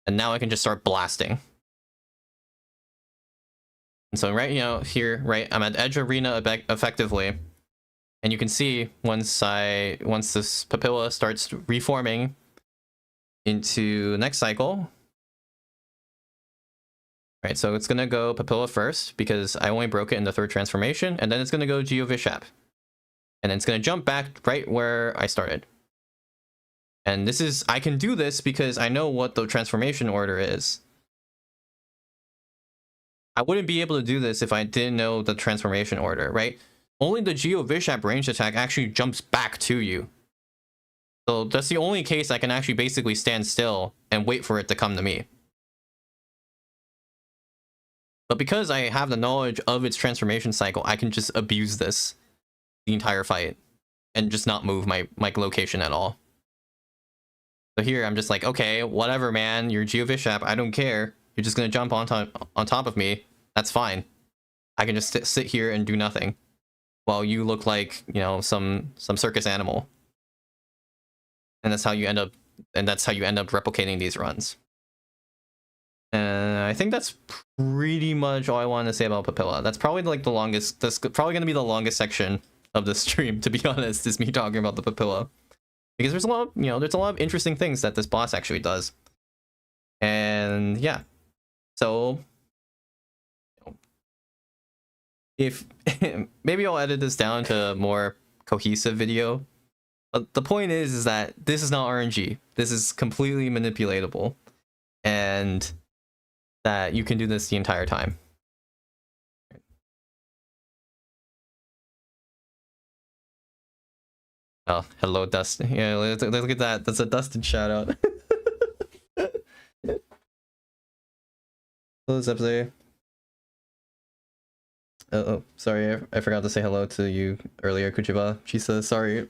And now I can just start blasting. And so right, you know, here, right, I'm at Edge Arena effectively. And you can see once this Papilla starts reforming into next cycle. Right, so it's gonna go Papilla first because I only broke it in the third transformation, and then it's gonna go Geovishap. And then it's gonna jump back right where I started. And this is, I can do this because I know what the transformation order is. I wouldn't be able to do this if I didn't know the transformation order, right? Only the Geovishap ranged attack actually jumps back to you. So that's the only case I can actually basically stand still and wait for it to come to me. But because I have the knowledge of its transformation cycle, I can just abuse this the entire fight and just not move my location at all. So here I'm just like, okay, whatever, man, you're Geovishap, I don't care. You're just gonna jump on top of me. That's fine. I can just sit here and do nothing while you look like, you know, some circus animal. And that's how you end up replicating these runs. And I think that's pretty much all I wanted to say about Papilla. That's probably like the longest, that's probably going to be the longest section of the stream, to be honest, is me talking about the Papilla. Because there's a lot of, you know, there's a lot of interesting things that this boss actually does. And yeah. So if maybe I'll edit this down to a more cohesive video. But the point is that this is not RNG. This is completely manipulatable. And that you can do this the entire time. Oh, hello, Dustin. Yeah, look at that. That's a Dustin shout out. Hello, Zepsy. Oh, sorry, I forgot to say hello to you earlier, Kuchiba. She says sorry.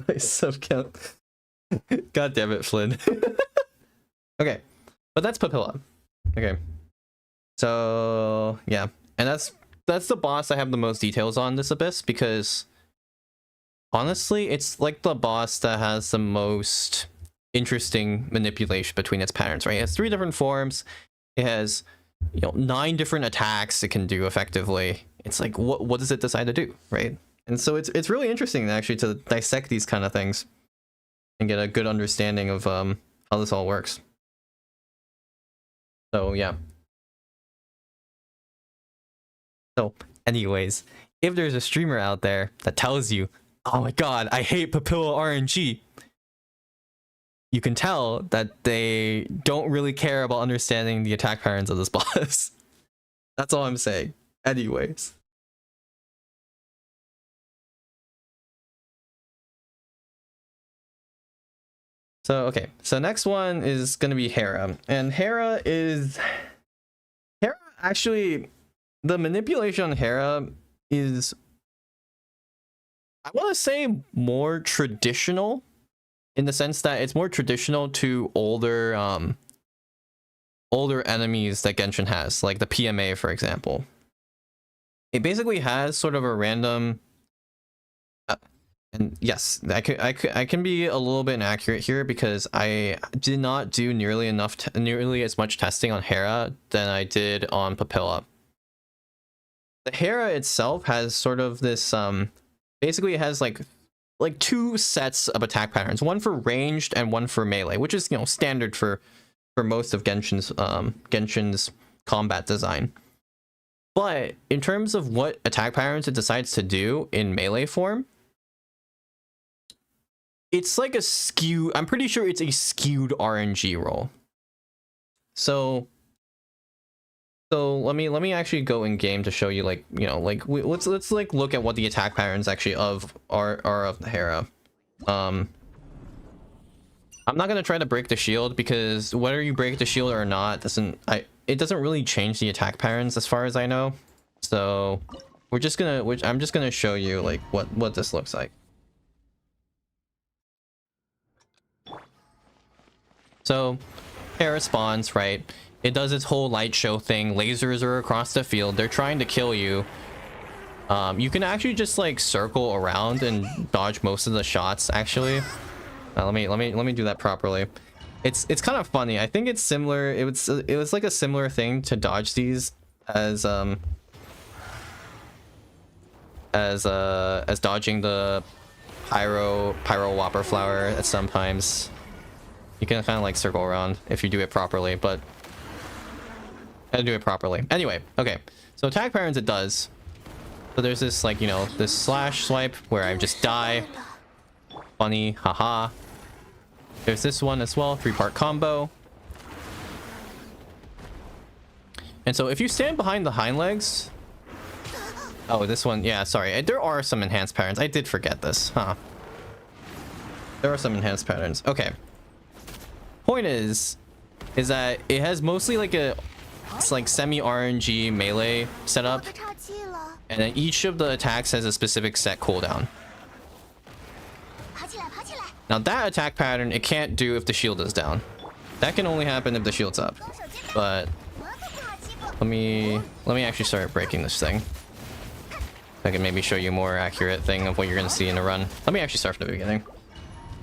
Nice sub count. God damn it, Flynn. Okay, but that's Papilla. Okay, so yeah, and that's the boss I have the most details on this Abyss, because honestly, it's like the boss that has the most interesting manipulation between its patterns, right? It has 3 different forms. It has you know, 9 different attacks it can do effectively. It's like, what does it decide to do, right? And so it's really interesting actually to dissect these kind of things and get a good understanding of how this all works. So yeah. So anyways, if there's a streamer out there that tells you, oh my god, I hate Papilla RNG, you can tell that they don't really care about understanding the attack patterns of this boss. That's all I'm saying. Anyways. So, okay. So next one is going to be Hera. And Hera actually, the manipulation on Hera is, I want to say, more traditional, in the sense that it's more traditional to older enemies that Genshin has, like the PMA, for example. It basically has sort of a random, and yes, I can be a little bit inaccurate here because I did not do nearly as much testing on Hera than I did on Papilla. The Hera itself has sort of this basically it has like 2 sets of attack patterns, one for ranged and one for melee, which is, you know, standard for most of Genshin's combat design. But in terms of what attack patterns it decides to do in melee form, it's like a skew. I'm pretty sure it's a skewed RNG roll. So let me actually go in game to show you, like, you know, like let's like look at what the attack patterns actually are of the Hera. I'm not gonna try to break the shield, because whether you break the shield or not it doesn't really change the attack patterns as far as I know. So I'm just gonna show you like what this looks like. So Hera spawns, right? It does its whole light show thing. Lasers are across the field. They're trying to kill you. You can actually just like circle around and dodge most of the shots. Actually, let me do that properly. It's kind of funny. I think it's similar. It was like a similar thing to dodge these as dodging the pyro whopper flower at sometimes. You can kind of like circle around if you do it properly, but gotta do it properly. Anyway, okay. So attack patterns it does. So there's this, like, you know, this slash swipe where I just die. Funny, haha. There's this one as well, 3-part combo. And so if you stand behind the hind legs. Oh, this one, yeah, sorry. There are some enhanced patterns. I did forget this, huh? There are some enhanced patterns. Okay. Point is that it has mostly like it's like semi RNG melee setup, and then each of the attacks has a specific set cooldown. Now that attack pattern it can't do if the shield is down. That can only happen if the shield's up. But let me actually start breaking this thing. I can maybe show you a more accurate thing of what you're gonna see in a run. Let me actually start from the beginning,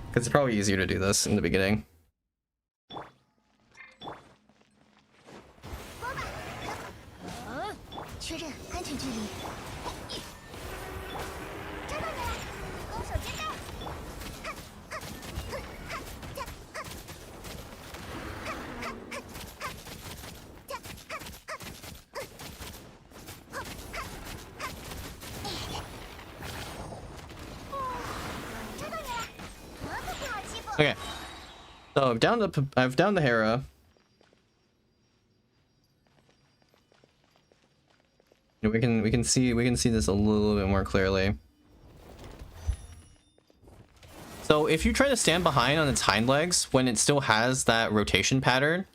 because it's probably easier to do this in the beginning. Okay, so I've down the Hera. We can see this a little bit more clearly. So if you try to stand behind on its hind legs when it still has that rotation pattern,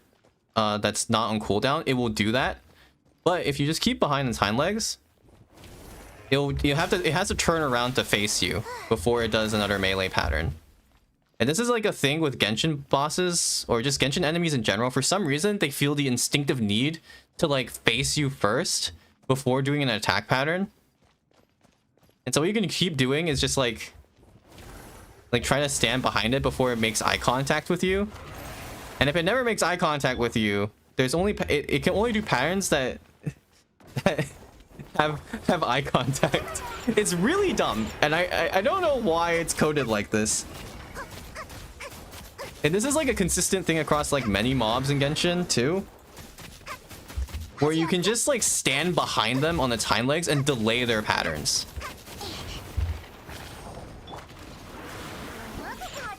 that's not on cooldown, it will do that. But if you just keep behind its hind legs, it has to turn around to face you before it does another melee pattern. And this is like a thing with Genshin bosses, or just Genshin enemies in general. For some reason, they feel the instinctive need to like face you first before doing an attack pattern. And so what you can keep doing is just like try to stand behind it before it makes eye contact with you. And if it never makes eye contact with you, there's only it can only do patterns that that have eye contact. It's really dumb, and I don't know why it's coded like this. And this is like a consistent thing across like many mobs in Genshin too, where you can just like stand behind them on its hind legs and delay their patterns.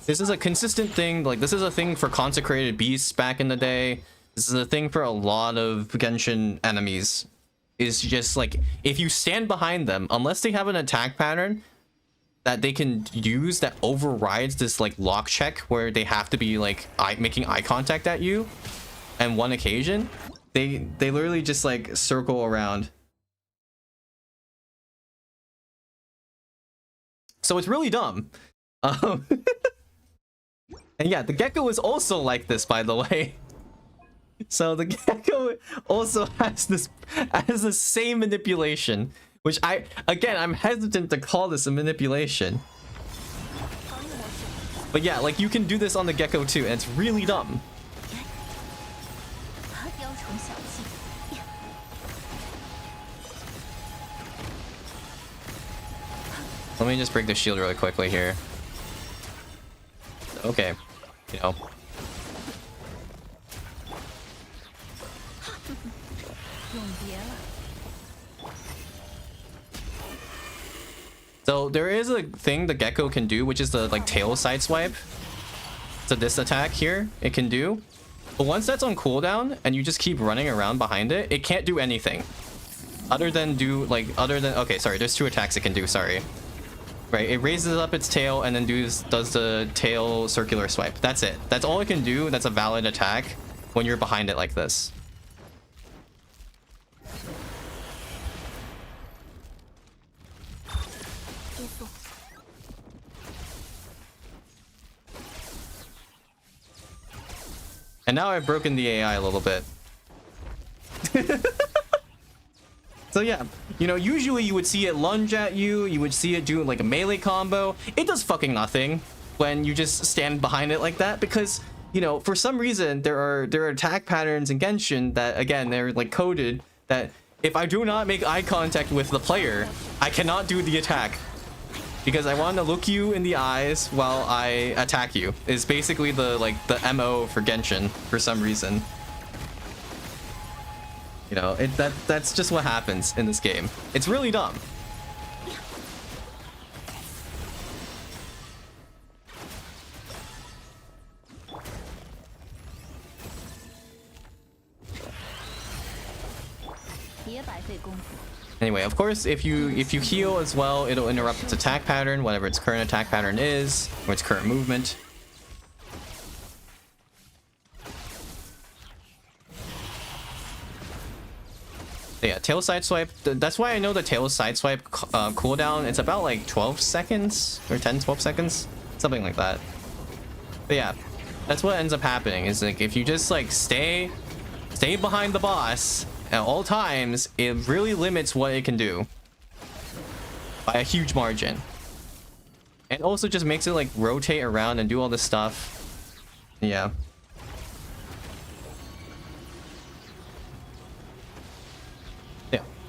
This is a consistent thing. Like, this is a thing for consecrated beasts back in the day. This is a thing for a lot of Genshin enemies. Is just like, if you stand behind them, unless they have an attack pattern that they can use that overrides this like lock check where they have to be like making eye contact at you, and one occasion, they literally just like circle around. So it's really dumb. And yeah, the gecko is also like this, by the way. So the gecko also has the same manipulation, which I'm hesitant to call this a manipulation. But yeah, like, you can do this on the gecko too, and it's really dumb. Let me just break the shield really quickly here. Okay, you know. So there is a thing the gecko can do, which is the like tail side swipe. So this attack here, it can do. But once that's on cooldown and you just keep running around behind it, it can't do anything. Other than okay, sorry, there's two attacks it can do, sorry. Right, it raises up its tail and then does the tail circular swipe. That's it. That's all it can do. That's a valid attack when you're behind it like this. And now I've broken the AI a little bit. So yeah, you know, usually you would see it lunge at you, you would see it do like a melee combo. It does fucking nothing when you just stand behind it like that, because, you know, for some reason there are attack patterns in Genshin that, again, they're like coded that if I do not make eye contact with the player, I cannot do the attack. Because I want to look you in the eyes while I attack you. Is basically the MO for Genshin for some reason. You know, that's just what happens in this game. It's really dumb. Anyway, of course, if you heal as well, it'll interrupt its attack pattern, whatever its current attack pattern is, or its current movement. Yeah, tail side swipe. That's why I know the tail side swipe cooldown. It's about like 12 seconds or 12 seconds, something like that. But yeah, that's what ends up happening. Is like, if you just like stay behind the boss at all times, it really limits what it can do by a huge margin. And also just makes it like rotate around and do all this stuff. Yeah.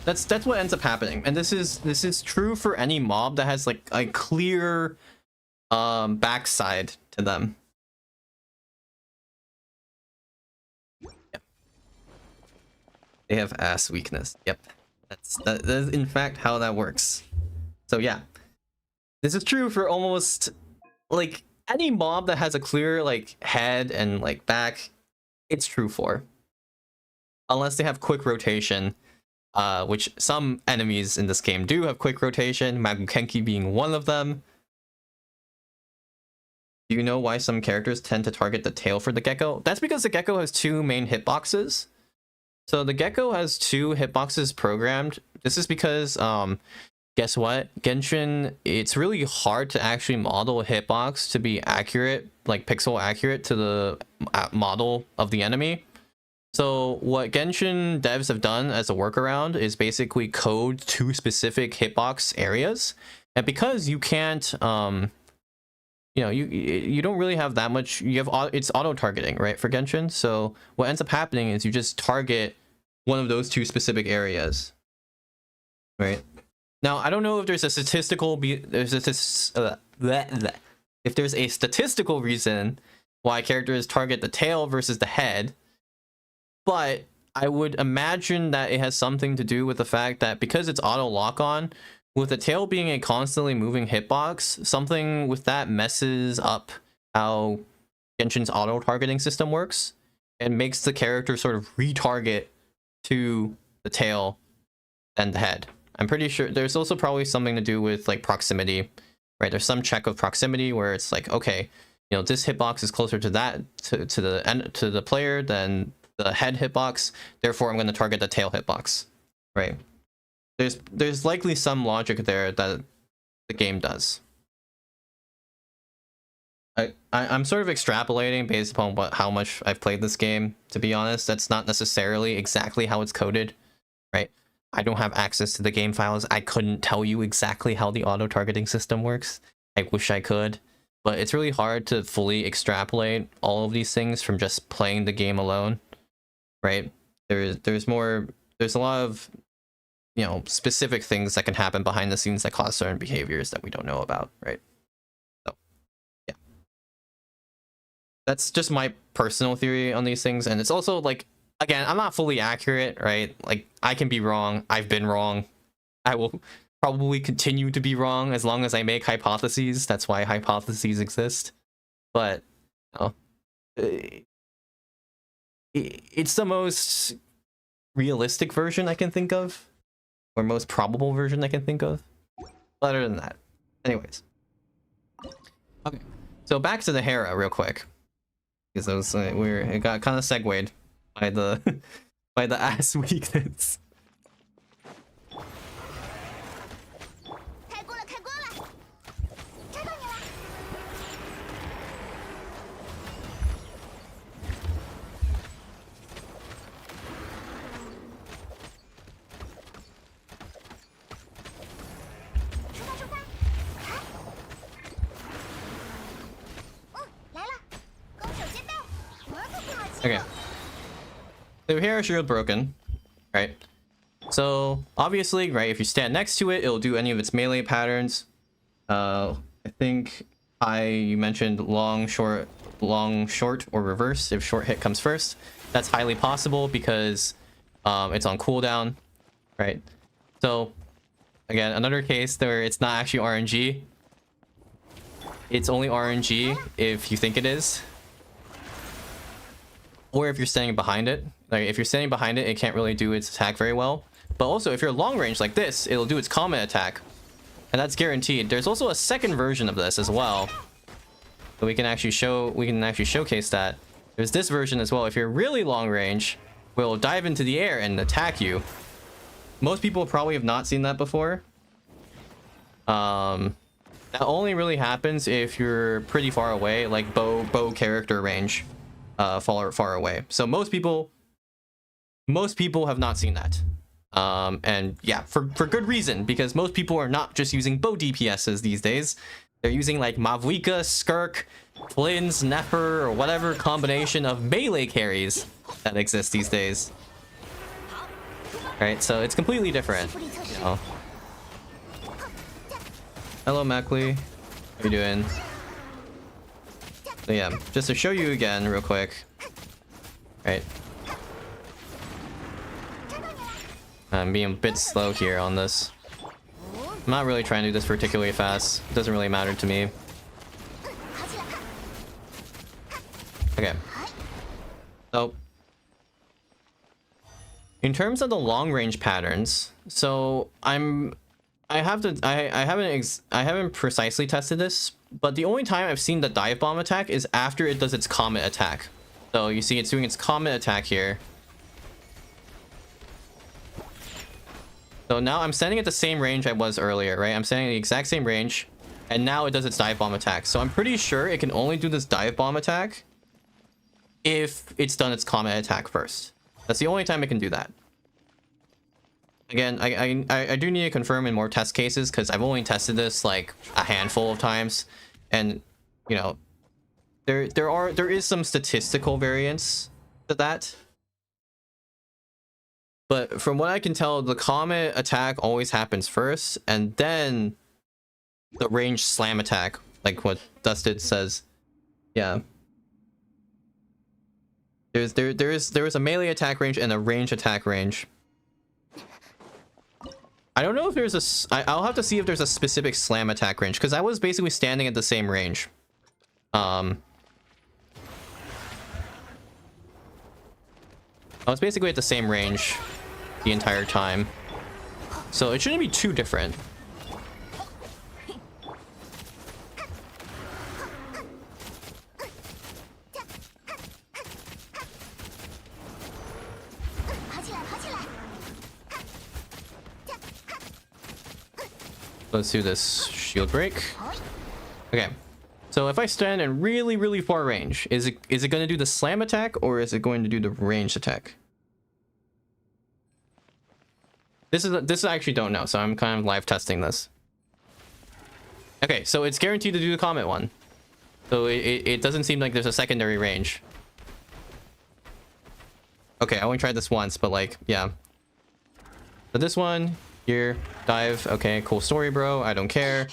That's what ends up happening, and this is true for any mob that has like a clear backside to them. Yeah. They have ass weakness. Yep, that is in fact how that works. So yeah, this is true for almost like any mob that has a clear like head and like back. It's true for, unless they have quick rotation. Which some enemies in this game do have quick rotation, Magukenki being one of them. Do you know why some characters tend to target the tail for the gecko? That's because the gecko has two main hitboxes. So the gecko has two hitboxes programmed. This is because, guess what? Genshin, it's really hard to actually model a hitbox to be accurate, like pixel accurate to the model of the enemy. So what Genshin devs have done as a workaround is basically code two specific hitbox areas. And because you can't you know, you don't really have that much. You have it's auto targeting, right, for Genshin. So what ends up happening is you just target one of those two specific areas, right? Now I don't know if there's a statistical if there's a statistical reason why characters target the tail versus the head, but I would imagine that it has something to do with the fact that because it's auto lock on, with the tail being a constantly moving hitbox, something with that messes up how Genshin's auto targeting system works and makes the character sort of retarget to the tail and the head. I'm pretty sure there's also probably something to do with like proximity, right? There's some check of proximity where it's like, okay, you know, this hitbox is closer to that to the player than the head hitbox, therefore I'm going to target the tail hitbox, right? There's likely some logic there that the game does. I'm sort of extrapolating based upon how much I've played this game, to be honest. That's not necessarily exactly how it's coded, right? I don't have access to the game files. I couldn't tell you exactly how the auto targeting system works. I wish I could, but it's really hard to fully extrapolate all of these things from just playing the game alone, right? There's a lot of, you know, specific things that can happen behind the scenes that cause certain behaviors that we don't know about, right? So yeah, that's just my personal theory on these things. And it's also like, again, I'm not fully accurate, right? Like, I can be wrong. I've been wrong. I will probably continue to be wrong as long as I make hypotheses. That's why hypotheses exist. But you know, it's the most realistic version I can think of, or most probable version I can think of. Other than that, anyways. Okay, so back to the Hera real quick, because it got kind of segued by the by the ass weakness. Okay. So Hera shield broken, right? So obviously, right, if you stand next to it, it'll do any of its melee patterns. I think you mentioned long, short, or reverse if short hit comes first. That's highly possible because it's on cooldown, right? So again, another case where it's not actually RNG. It's only RNG if you think it is. Or if you're standing behind it. Like, if you're standing behind it, it can't really do its attack very well. But also, if you're long range like this, it'll do its combat attack. And that's guaranteed. There's also a second version of this as well. So we can actually showcase that. There's this version as well. If you're really long range, we'll dive into the air and attack you. Most people probably have not seen that before. That only really happens if you're pretty far away, like bow character range. Far away. So most people have not seen that. And yeah, for good reason, because most people are not just using bow DPSs these days. They're using like Mavuika, Skirk, Flins, Nefer, or whatever combination of melee carries that exist these days. Right, so it's completely different, you know. Hello, Mackley. How you doing? So yeah, just to show you again real quick. Right. I'm being a bit slow here on this. I'm not really trying to do this particularly fast. It doesn't really matter to me. Okay. So in terms of the long range patterns, so I haven't precisely tested this, but the only time I've seen the dive bomb attack is after it does its comet attack. So you see it's doing its comet attack here. So now I'm standing at the same range I was earlier, right? I'm standing at the exact same range, and now it does its dive bomb attack. So I'm pretty sure it can only do this dive bomb attack if it's done its comet attack first. That's the only time it can do that. Again, I do need to confirm in more test cases, because I've only tested this like a handful of times, and you know, there is some statistical variance to that. But from what I can tell, the comet attack always happens first, and then the range slam attack, like what Dusted says. Yeah. There is a melee attack range and a range attack range. I don't know if there's I'll have to see if there's a specific slam attack range, because I was basically standing at the same range. I was basically at the same range the entire time, so it shouldn't be too different. Let's do this shield break. Okay, so if I stand in really far range, is it going to do the slam attack or is it going to do the ranged attack? This I actually don't know, so I'm kind of live testing this. Okay, so it's guaranteed to do the comet one, so it doesn't seem like there's a secondary range. Okay, I only tried this once, but like, yeah. But this one here, dive. Okay, cool story, bro. I don't care.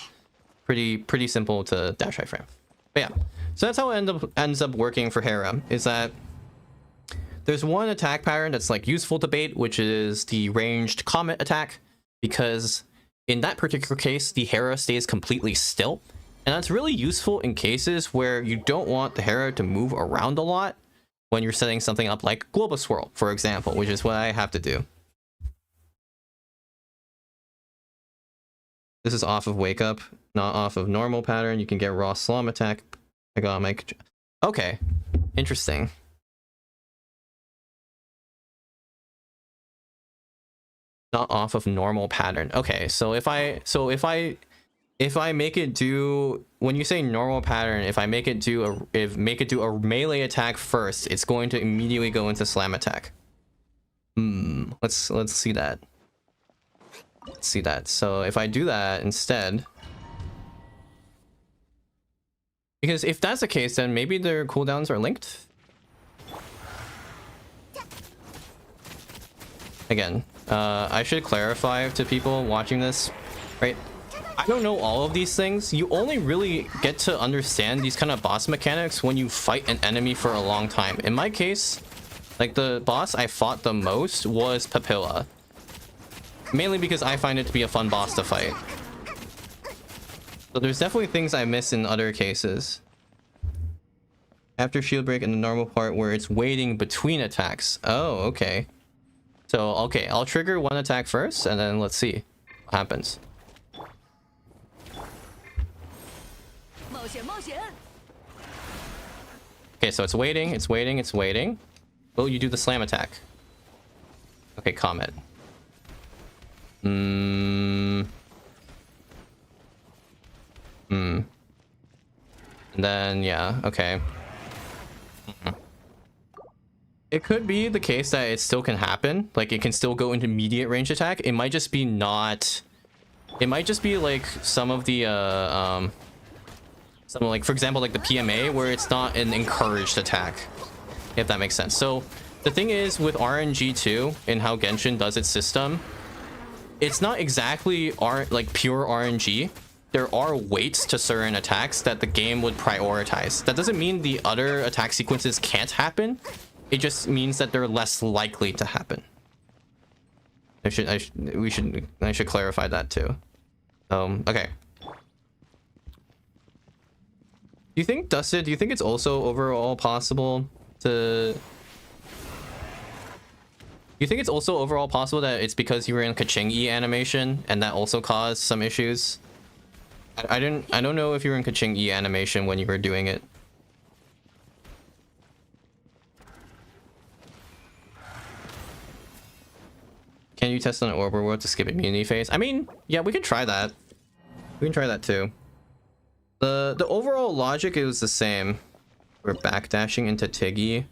Pretty simple to dash high frame. But yeah, so that's how it ends up working for Hera. Is that there's one attack pattern that's like useful to bait, which is the ranged comet attack, because in that particular case, the Hera stays completely still, and that's really useful in cases where you don't want the Hera to move around a lot when you're setting something up like Global Swirl, for example, which is what I have to do. This is off of Wake Up, not off of normal pattern. You can get raw slam attack. I got my... Okay, interesting. Not off of normal pattern. Okay, so if I make it do, when you say normal pattern, if I make it do a melee attack first, it's going to immediately go into slam attack. Let's see that. Let's see that. So if I do that instead, because if that's the case, then maybe their cooldowns are linked. Again, I should clarify to people watching this, right? I don't know all of these things. You only really get to understand these kind of boss mechanics when you fight an enemy for a long time. In my case, like the boss I fought the most was Papilla. Mainly because I find it to be a fun boss to fight. So there's definitely things I miss in other cases. After shield break in the normal part where it's waiting between attacks. Oh, okay. So, okay, I'll trigger one attack first, and then let's see what happens. Okay, so it's waiting, it's waiting, it's waiting. Will you do the slam attack? Okay, Comet. And then, yeah, okay. It could be the case that it still can happen. Like, it can still go into immediate range attack. It might just be not... It might just be, like, some of the, some, like, for example, like the PMA, where it's not an encouraged attack. If that makes sense. So, the thing is, with RNG too, and how Genshin does its system, it's not exactly like pure RNG. There are weights to certain attacks that the game would prioritize. That doesn't mean the other attack sequences can't happen. It just means that they're less likely to happen. I should clarify that too. Okay. Do you think, Dusted, do you think it's also overall possible to... Do you think it's also overall possible that it's because you were in Kaching-E animation and that also caused some issues? I don't know if you were in Kaching-E animation when you were doing it. Can you test on an Orbital World to skip immunity phase? I mean, yeah, we can try that. We can try that too. The overall logic is the same. We're backdashing into Tiggy.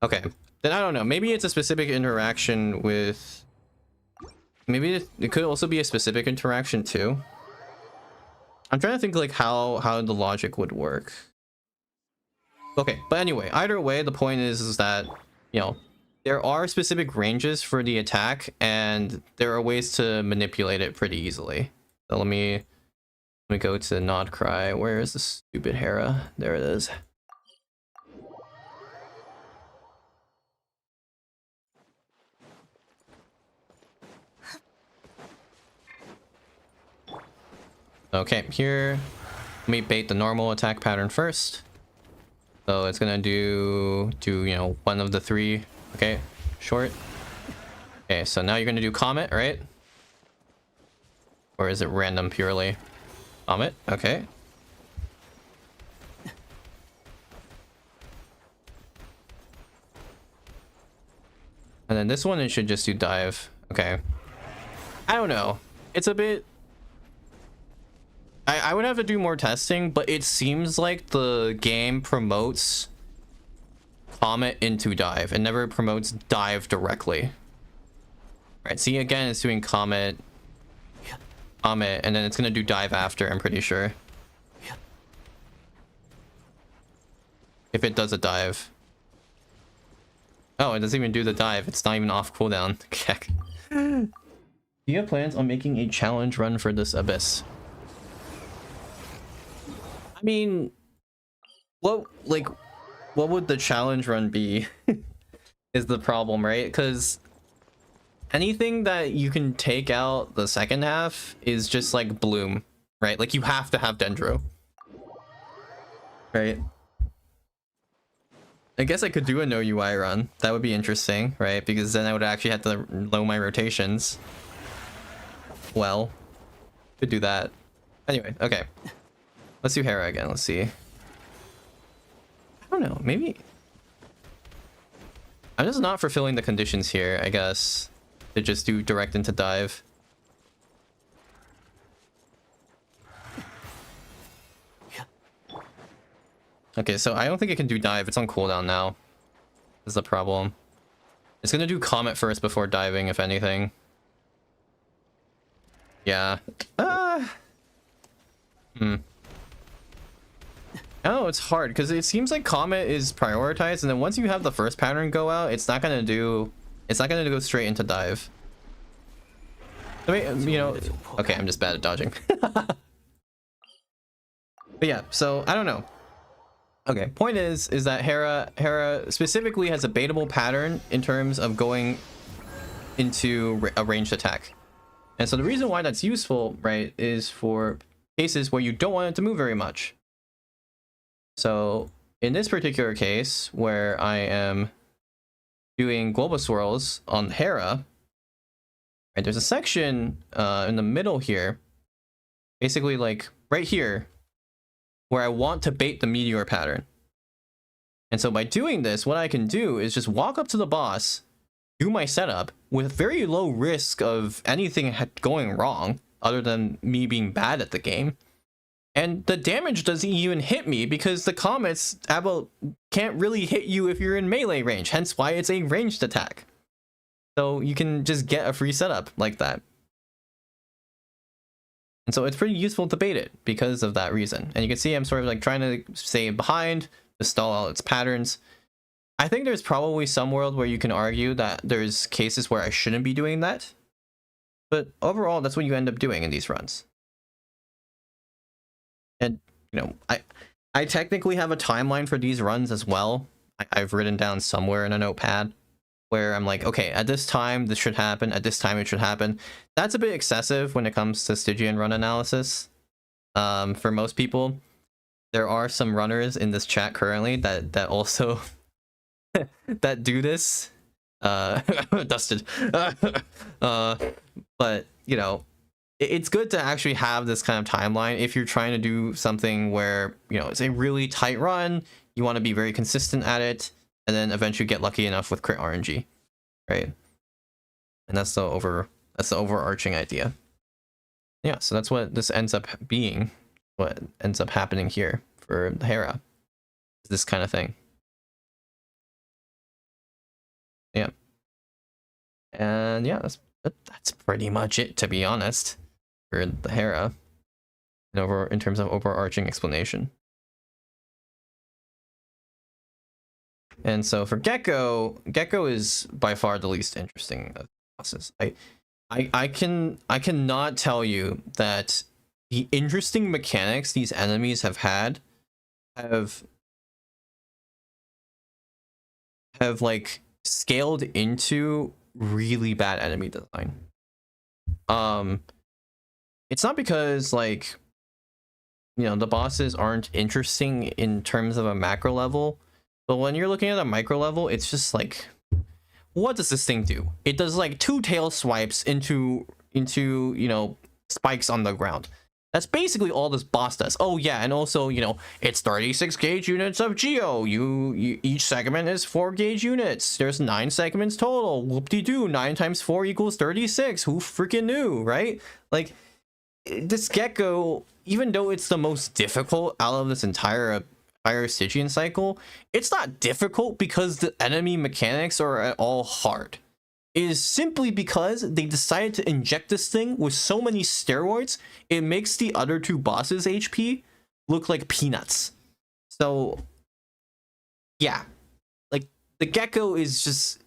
Okay, then I don't know. Maybe it's a specific interaction with... Maybe it could also be a specific interaction too. I'm trying to think like how the logic would work. Okay, but anyway, either way, the point is that, you know, there are specific ranges for the attack, and there are ways to manipulate it pretty easily. So let me go to Nod Cry. Where is the stupid Hera? There it is. Okay, here, let me bait the normal attack pattern first. So it's gonna do you know, one of the three. Okay, short. Okay, so now you're gonna do Comet, right? Or is it random purely? Comet, okay. And then this one, it should just do dive. Okay. I don't know. It's a bit... I would have to do more testing, but it seems like the game promotes Comet into dive. It never promotes dive directly. Right, see, again, it's doing Comet, and then it's gonna do dive after, I'm pretty sure. If it does a dive. Oh, it doesn't even do the dive. It's not even off cooldown. Check. Do you have plans on making a challenge run for this abyss? I mean, what would the challenge run be? Is the problem, right? Because anything that you can take out the second half is just like Bloom, right? Like you have to have Dendro, right? I guess I could do a no UI run. That would be interesting, right? Because then I would actually have to low my rotations. Well, could do that. Anyway, okay. Let's do Hera again. Let's see. I don't know. Maybe I'm just not fulfilling the conditions here, I guess. To just do direct into dive. Okay, so I don't think it can do dive. It's on cooldown now. Is the problem. It's gonna do Comet first before diving, if anything. Yeah. Oh, it's hard because it seems like Comet is prioritized, and then once you have the first pattern go out, it's not gonna go straight into dive. I mean, you know, okay, I'm just bad at dodging. But yeah, so I don't know. Okay, point is that Hera specifically has a baitable pattern in terms of going into a ranged attack. And so the reason why that's useful, right, is for cases where you don't want it to move very much. So in this particular case, where I am doing Global Swirls on Hera, right, there's a section in the middle here, basically like right here, where I want to bait the meteor pattern. And so by doing this, what I can do is just walk up to the boss, do my setup with very low risk of anything going wrong other than me being bad at the game. And the damage doesn't even hit me because the comets can't really hit you if you're in melee range, hence why it's a ranged attack. So you can just get a free setup like that. And so it's pretty useful to bait it because of that reason. And you can see I'm sort of like trying to stay behind to stall out its patterns. I think there's probably some world where you can argue that there's cases where I shouldn't be doing that. But overall, that's what you end up doing in these runs. And, you know, I technically have a timeline for these runs as well. I've written down somewhere in a notepad where I'm like, okay, at this time, this should happen. At this time, it should happen. That's a bit excessive when it comes to Stygian run analysis. For most people, there are some runners in this chat currently that also that do this. Dusted. But, you know, it's good to actually have this kind of timeline if you're trying to do something where, you know, it's a really tight run, you want to be very consistent at it, and then eventually get lucky enough with crit RNG, right? And that's the overarching idea. Yeah, so that's what this ends up being, what ends up happening here for the Hera, this kind of thing. Yeah. And yeah, that's pretty much it, to be honest, for the Hera. in terms of overarching explanation. And so for Gecko is by far the least interesting of the bosses. I cannot tell you that the interesting mechanics these enemies have had have like scaled into really bad enemy design. It's not because like, you know, the bosses aren't interesting in terms of a macro level, but when you're looking at a micro level, it's just like, what does this thing do? It does like 2 tail swipes into you know, spikes on the ground. That's basically all this boss does. Oh yeah, and also, you know, it's 36 gauge units of Geo. Each segment is 4 gauge units. There's 9 segments total. Whoop-de-doo, 9 times 4 equals 36. Who freaking knew, right? Like, this Gecko, even though it's the most difficult out of this entire Stygian cycle, it's not difficult because the enemy mechanics are at all hard. It is simply because they decided to inject this thing with so many steroids, it makes the other 2 bosses' HP look like peanuts. So, yeah. Like, the Gecko is just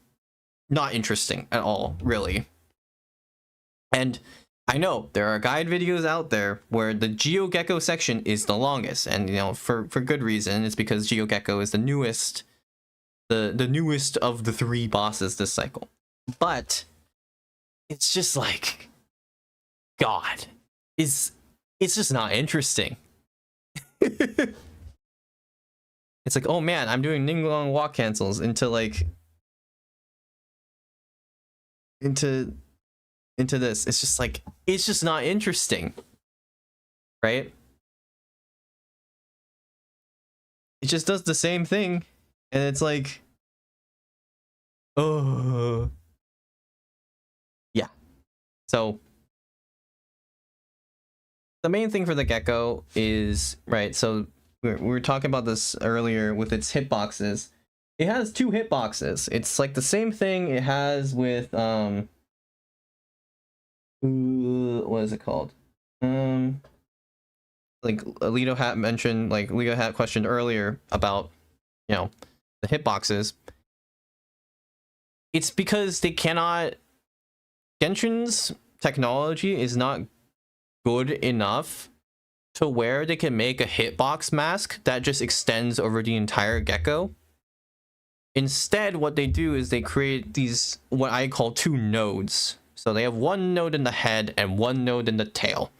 not interesting at all, really. And I know there are guide videos out there where the Geo Gecko section is the longest, and you know, for good reason. It's because Geo Gecko is the newest of the 3 bosses this cycle. But it's just like, God, it's just not interesting. It's like, oh man, I'm doing Ninglong walk cancels into like into this. It's just like, it's just not interesting, right? It just does the same thing, and it's like, oh. So the main thing for the Gecko is, right, so we were talking about this earlier with its hitboxes. It has 2 hitboxes. It's like the same thing it has with what is it called? Like Alito Hat questioned earlier about, you know, the hitboxes. It's because they cannot, Genshin's technology is not good enough to where they can make a hitbox mask that just extends over the entire Gecko. Instead, what they do is they create these, what I call 2 nodes. So they have 1 node in the head and 1 node in the tail.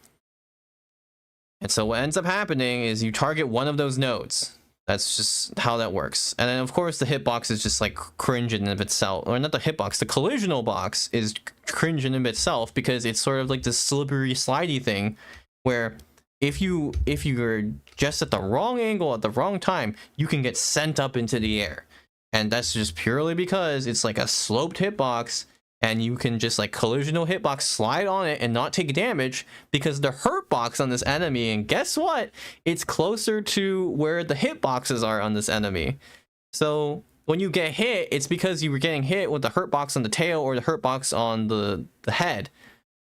And so what ends up happening is you target one of those nodes. That's just how that works. And then of course the hitbox is just like cringe in of itself. Or not the hitbox, the collisional box is cringe in of itself, because it's sort of like this slippery slidey thing where if you're just at the wrong angle at the wrong time, you can get sent up into the air. And that's just purely because it's like a sloped hitbox, and you can just like collisional hitbox slide on it and not take damage because the hurt box on this enemy, and guess what? It's closer to where the hitboxes are on this enemy. So when you get hit, it's because you were getting hit with the hurt box on the tail or the hurt box on the head.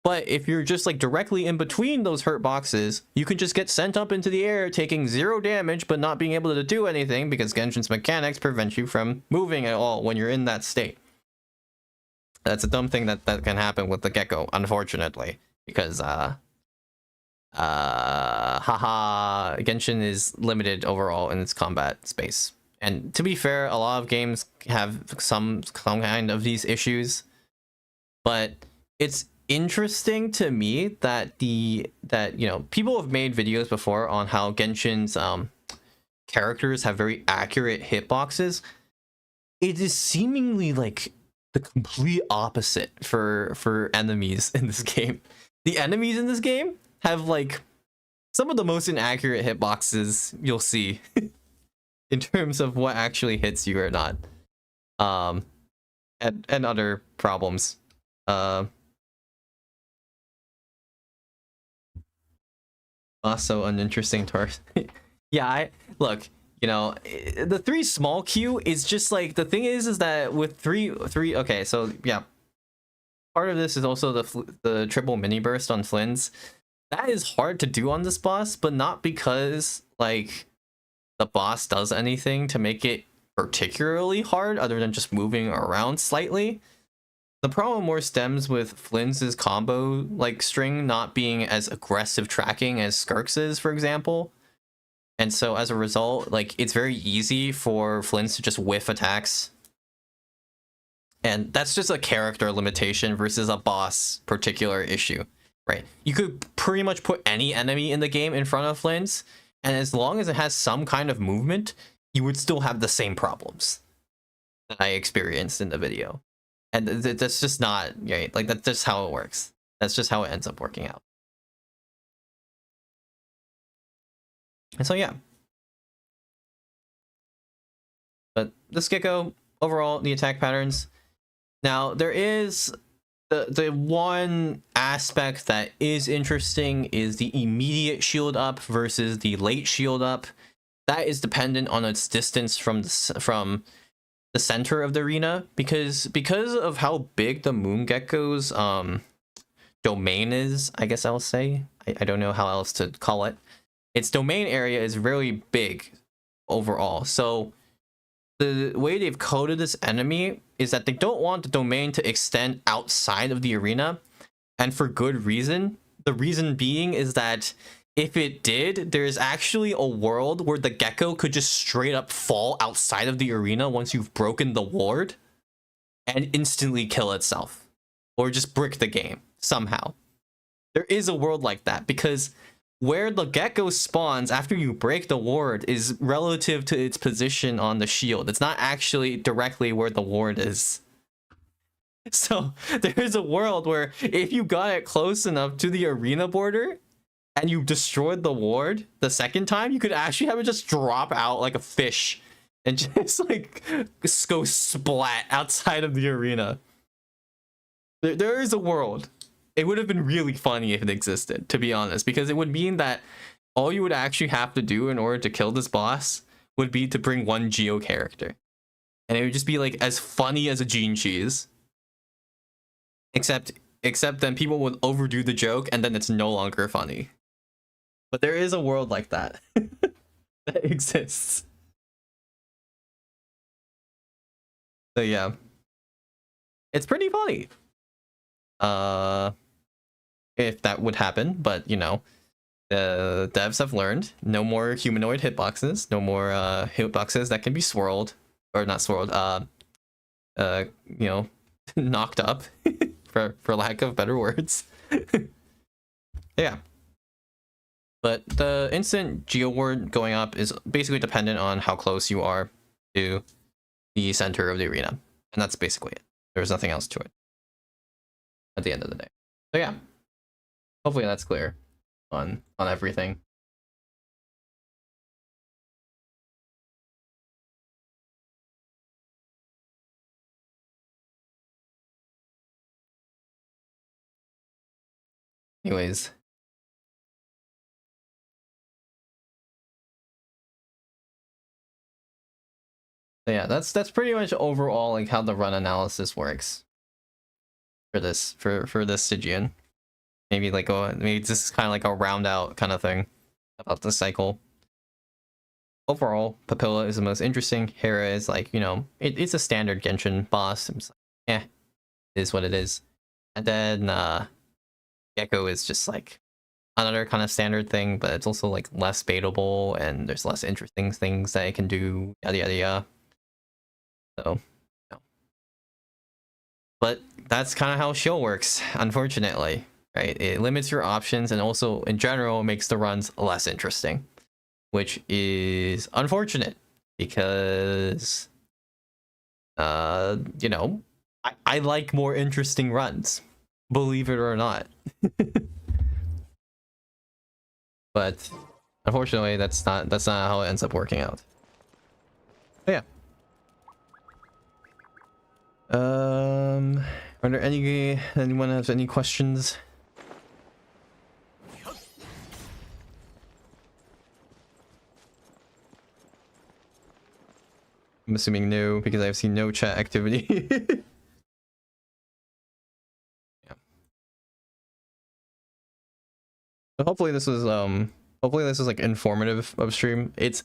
But if you're just like directly in between those hurt boxes, you can just get sent up into the air, taking 0 damage, but not being able to do anything because Genshin's mechanics prevent you from moving at all when you're in that state. That's a dumb thing that can happen with the Gecko, unfortunately, because Genshin is limited overall in its combat space. And to be fair, a lot of games have some kind of these issues, but it's interesting to me that you know, people have made videos before on how Genshin's characters have very accurate hitboxes. It is seemingly like the complete opposite for enemies in this game. The enemies in this game have like some of the most inaccurate hitboxes you'll see in terms of what actually hits you or not, and other problems. Also uninteresting towards. Yeah, look, you know, the 3 small Q is just like, the thing is that with three okay, so yeah, part of this is also the triple mini burst on Flynn's. that is hard to do on this boss, but not because like the boss does anything to make it particularly hard other than just moving around slightly. The problem more stems with Flynn's combo like string not being as aggressive tracking as Skirk's, for example. And so as a result, like it's very easy for Flynn's to just whiff attacks. And that's just a character limitation versus a boss particular issue, right? You could pretty much put any enemy in the game in front of Flynn's, and as long as it has some kind of movement, you would still have the same problems that I experienced in the video. And that's just not right. Like that's just how it works. That's just how it ends up working out. And so yeah. But this Gecko, overall, the attack patterns. Now there is the one aspect that is interesting is the immediate shield up versus the late shield up. That is dependent on its distance from the center of the arena, because of how big the Moon Gecko's domain is, I guess I'll say. I don't know how else to call it. Its domain area is really big overall. So the way they've coded this enemy is that they don't want the domain to extend outside of the arena, and for good reason. The reason being is that if it did, there's actually a world where the Gecko could just straight up fall outside of the arena once you've broken the ward and instantly kill itself, or just brick the game somehow. There is a world like that, because where the Gecko spawns after you break the ward is relative to its position on the shield. It's not actually directly where the ward is. So there is a world where if you got it close enough to the arena border and you destroyed the ward the second time, you could actually have it just drop out like a fish and just like go splat outside of the arena. There is a world. It would have been really funny if it existed, to be honest, because it would mean that all you would actually have to do in order to kill this boss would be to bring one Geo character. And it would just be like as funny as a Gene Cheese. Except then people would overdo the joke and then it's no longer funny. But there is a world like that that exists. So yeah. It's pretty funny. If that would happen, but you know, the devs have learned no more humanoid hitboxes, no more hitboxes that can be swirled, or not swirled, you know, knocked up for lack of better words. Yeah. But the instant geo ward going up is basically dependent on how close you are to the center of the arena. And that's basically it. There's nothing else to it at the end of the day. So yeah. Hopefully that's clear on everything. Anyways. So yeah, that's pretty much overall like how the run analysis works for this Stygian. Maybe like maybe this is kind of like a round out kind of thing about the cycle. Overall, Papilla is the most interesting. Hera is like, you know, it's a standard Genshin boss. It's like, it is what it is. And then Gecko is just like another kind of standard thing, but it's also like less baitable and there's less interesting things that it can do, yada yada yada. So, no. But that's kind of how Shield works, unfortunately, right? It limits your options and also in general makes the runs less interesting, which is unfortunate because you know, I like more interesting runs, believe it or not. But unfortunately that's not how it ends up working out. But yeah. Are there anyone has any questions? I'm assuming no, because I've seen no chat activity. Yeah. So hopefully this is like informative of stream. It's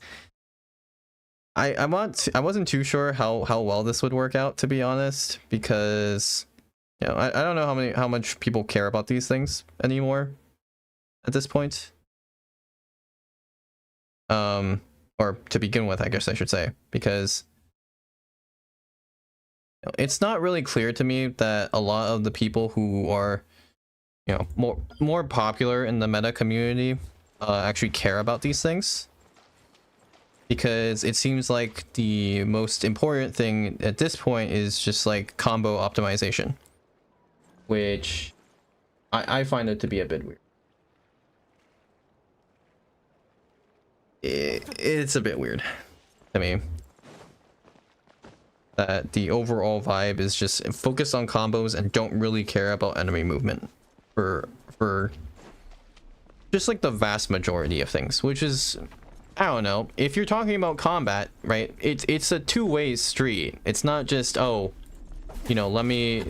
I wasn't too sure how well this would work out, to be honest, because you know, I don't know how much people care about these things anymore at this point. Or to begin with, I guess I should say, because you know, it's not really clear to me that a lot of the people who are, you know, more popular in the meta community actually care about these things, because it seems like the most important thing at this point is just like combo optimization, which I find it to be a bit weird. It's a bit weird to me that the overall vibe is just focus on combos and don't really care about enemy movement for just like the vast majority of things, which is, I don't know, if you're talking about combat, right, it's a two-way street. It's not just, oh, you know, let me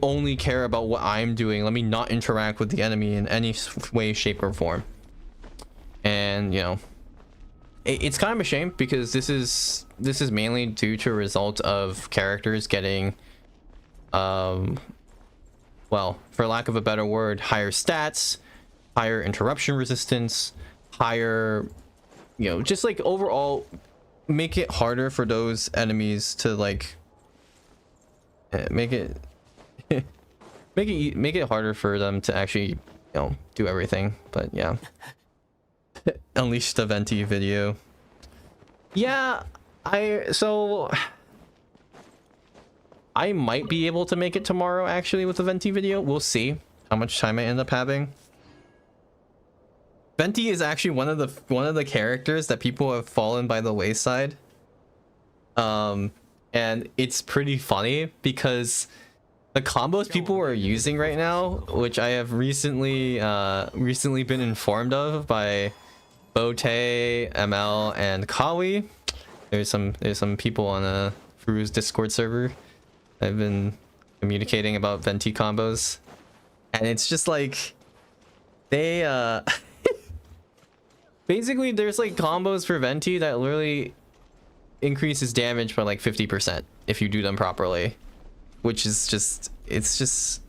only care about what I'm doing, let me not interact with the enemy in any way, shape, or form. And you know, it's kind of a shame, because this is mainly due to a result of characters getting well, for lack of a better word, higher stats, higher interruption resistance, higher, you know, just like overall make it harder for those enemies to like make it make it harder for them to actually, you know, do everything. But yeah. Unleash the Venti video. Yeah, I might be able to make it tomorrow actually with the Venti video. We'll see how much time I end up having. Venti is actually one of the characters that people have fallen by the wayside. And it's pretty funny because the combos people are using right now, which I have recently been informed of by Bote, ML, and Kawi. There's some people on a Fru's Discord server I've been communicating about Venti combos, and it's just like they basically there's like combos for Venti that literally increases damage by like 50% if you do them properly, which is just, it's just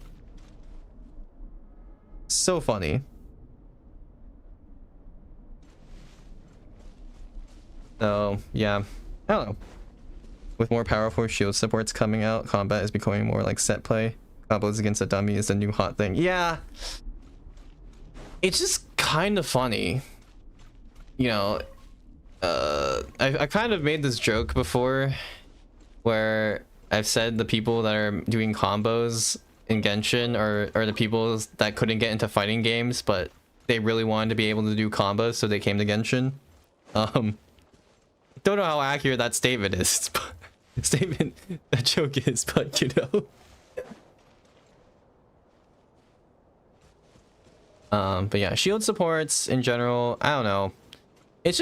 so funny. So yeah, I don't know. With more powerful shield supports coming out, combat is becoming more like set play. Combos against a dummy is the new hot thing. Yeah, it's just kind of funny, you know. I kind of made this joke before where I've said the people that are doing combos in Genshin are the people that couldn't get into fighting games, but they really wanted to be able to do combos, so they came to Genshin. Don't know how accurate that statement is. That joke is, but you know. But yeah, shield supports in general, I don't know. It's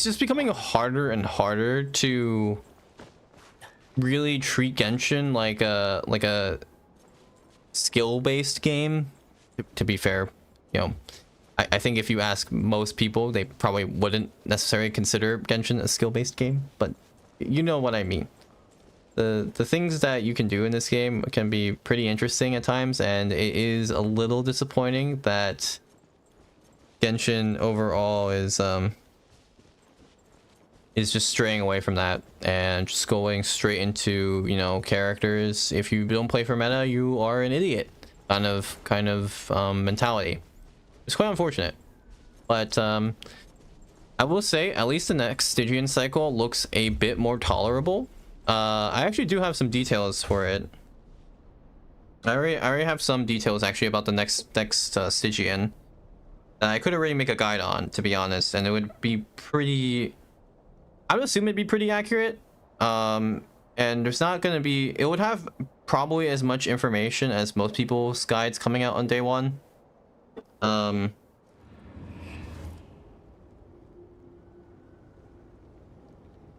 just becoming harder and harder to really treat Genshin like a skill-based game. To be fair, you know, I think if you ask most people, they probably wouldn't necessarily consider Genshin a skill-based game, but you know what I mean. The things that you can do in this game can be pretty interesting at times, and it is a little disappointing that Genshin overall is just straying away from that and just going straight into, you know, characters. If you don't play for meta, you are an idiot kind of mentality. It's quite unfortunate, but I will say at least the next Stygian cycle looks a bit more tolerable. I actually do have some details for it. I already have some details actually about the next Stygian that I could already make a guide on, to be honest, and it would be pretty, I would assume it'd be pretty accurate. And there's not gonna be, it would have probably as much information as most people's guides coming out on day one.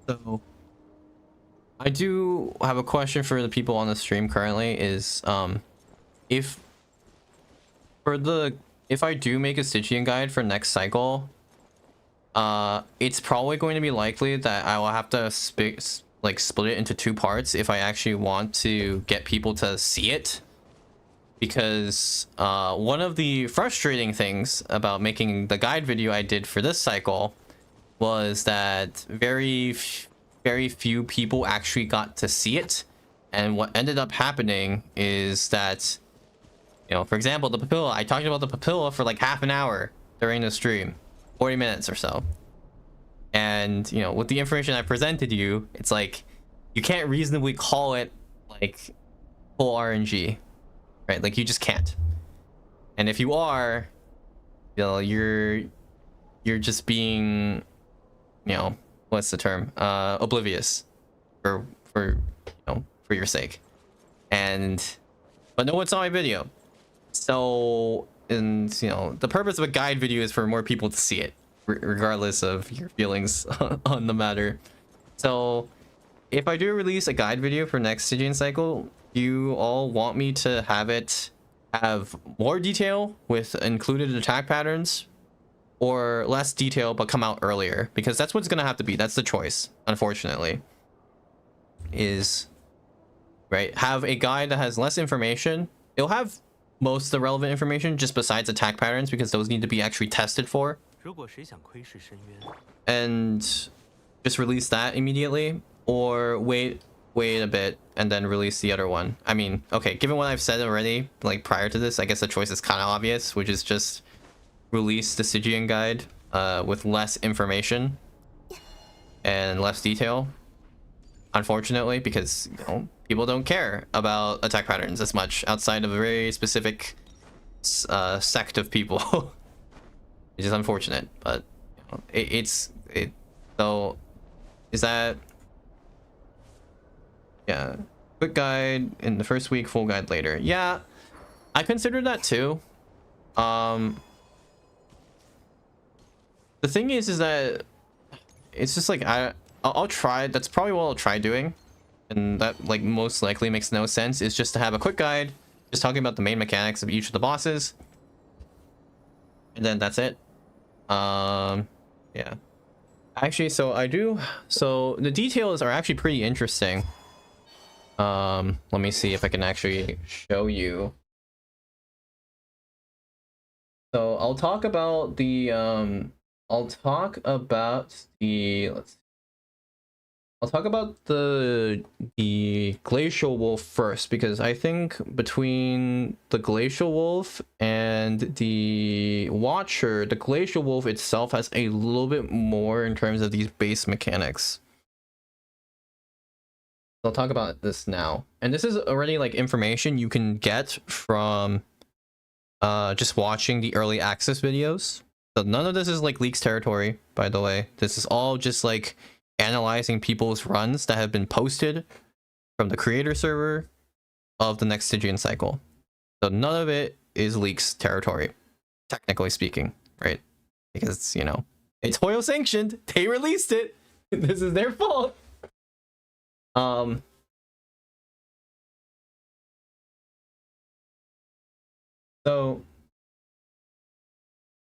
So I do have a question for the people on the stream currently is, if for the if I do make a Stygian guide for next cycle, it's probably going to be likely that I will have to split it into 2 parts if I actually want to get people to see it. Because one of the frustrating things about making the guide video I did for this cycle was that very few people actually got to see it. And what ended up happening is that, you know, for example, the papilla, I talked about the papilla for like half an hour during the stream, 40 minutes or so. And, you know, with the information I presented you, it's like, you can't reasonably call it like full RNG, right? Like, you just can't. And if you are, you know, you're just being, you know, what's the term? Oblivious for you know, for your sake. But no, it's not my video. So, and you know, the purpose of a guide video is for more people to see it, regardless of your feelings on the matter. So, if I do release a guide video for next Stygian cycle, you all want me to have it have more detail with included attack patterns, or less detail but come out earlier? Because that's what's gonna have to be. That's the choice, unfortunately. Is right, have a guide that has less information. It'll have most of the relevant information just besides attack patterns, because those need to be actually tested for, and just release that immediately, or wait a bit and then release the other one. I mean, okay, given what I've said already, like prior to this, I guess the choice is kind of obvious, which is just release the Stygian guide with less information and less detail, unfortunately, because, you know, people don't care about attack patterns as much outside of a very specific sect of people. Which is unfortunate, but you know, so is that, yeah, quick guide in the first week, full guide later. Yeah, I considered that too. The thing is that it's just like I'll try. That's probably what I'll try doing, and that like most likely makes no sense. Is just to have a quick guide, just talking about the main mechanics of each of the bosses, and then that's it. Yeah. Actually, so the details are actually pretty interesting. Let me see if I can actually show you. So I'll talk about the the glacial wolf first, because I think between the glacial wolf and the watcher, the glacial wolf itself has a little bit more in terms of these base mechanics. I'll talk about this now, and this is already like information you can get from just watching the early access videos. So none of this is like leaks territory, by the way. This is all just like analyzing people's runs that have been posted from the creator server of the next Stygian cycle. So none of it is leaks territory, technically speaking, right? Because, you know, it's Hoyo sanctioned. They released it. This is their fault. So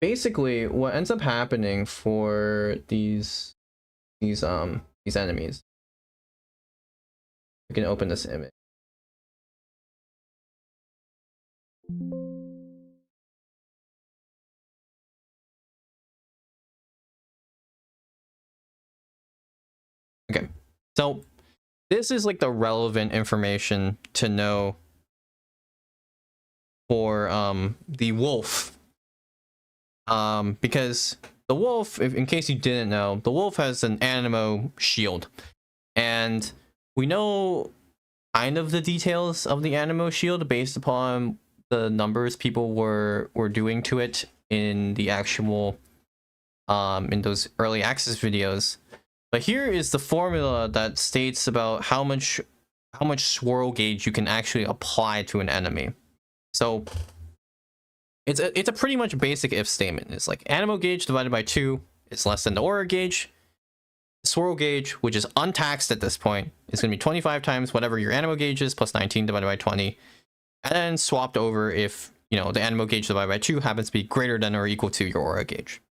basically what ends up happening for these enemies, we can open this image. Okay, so this is like the relevant information to know for the wolf, because the wolf, in case you didn't know, the wolf has an anemo shield, and we know kind of the details of the anemo shield based upon the numbers people were doing to it in the actual in those early access videos. But here is the formula that states about how much swirl gauge you can actually apply to an enemy. So it's a pretty much basic if statement. It's like anemo gauge divided by 2 is less than the aura gauge. The swirl gauge, which is untaxed at this point, is going to be 25 times whatever your anemo gauge is plus 19 divided by 20, and then swapped over if you know, the anemo gauge divided by 2 happens to be greater than or equal to your aura gauge.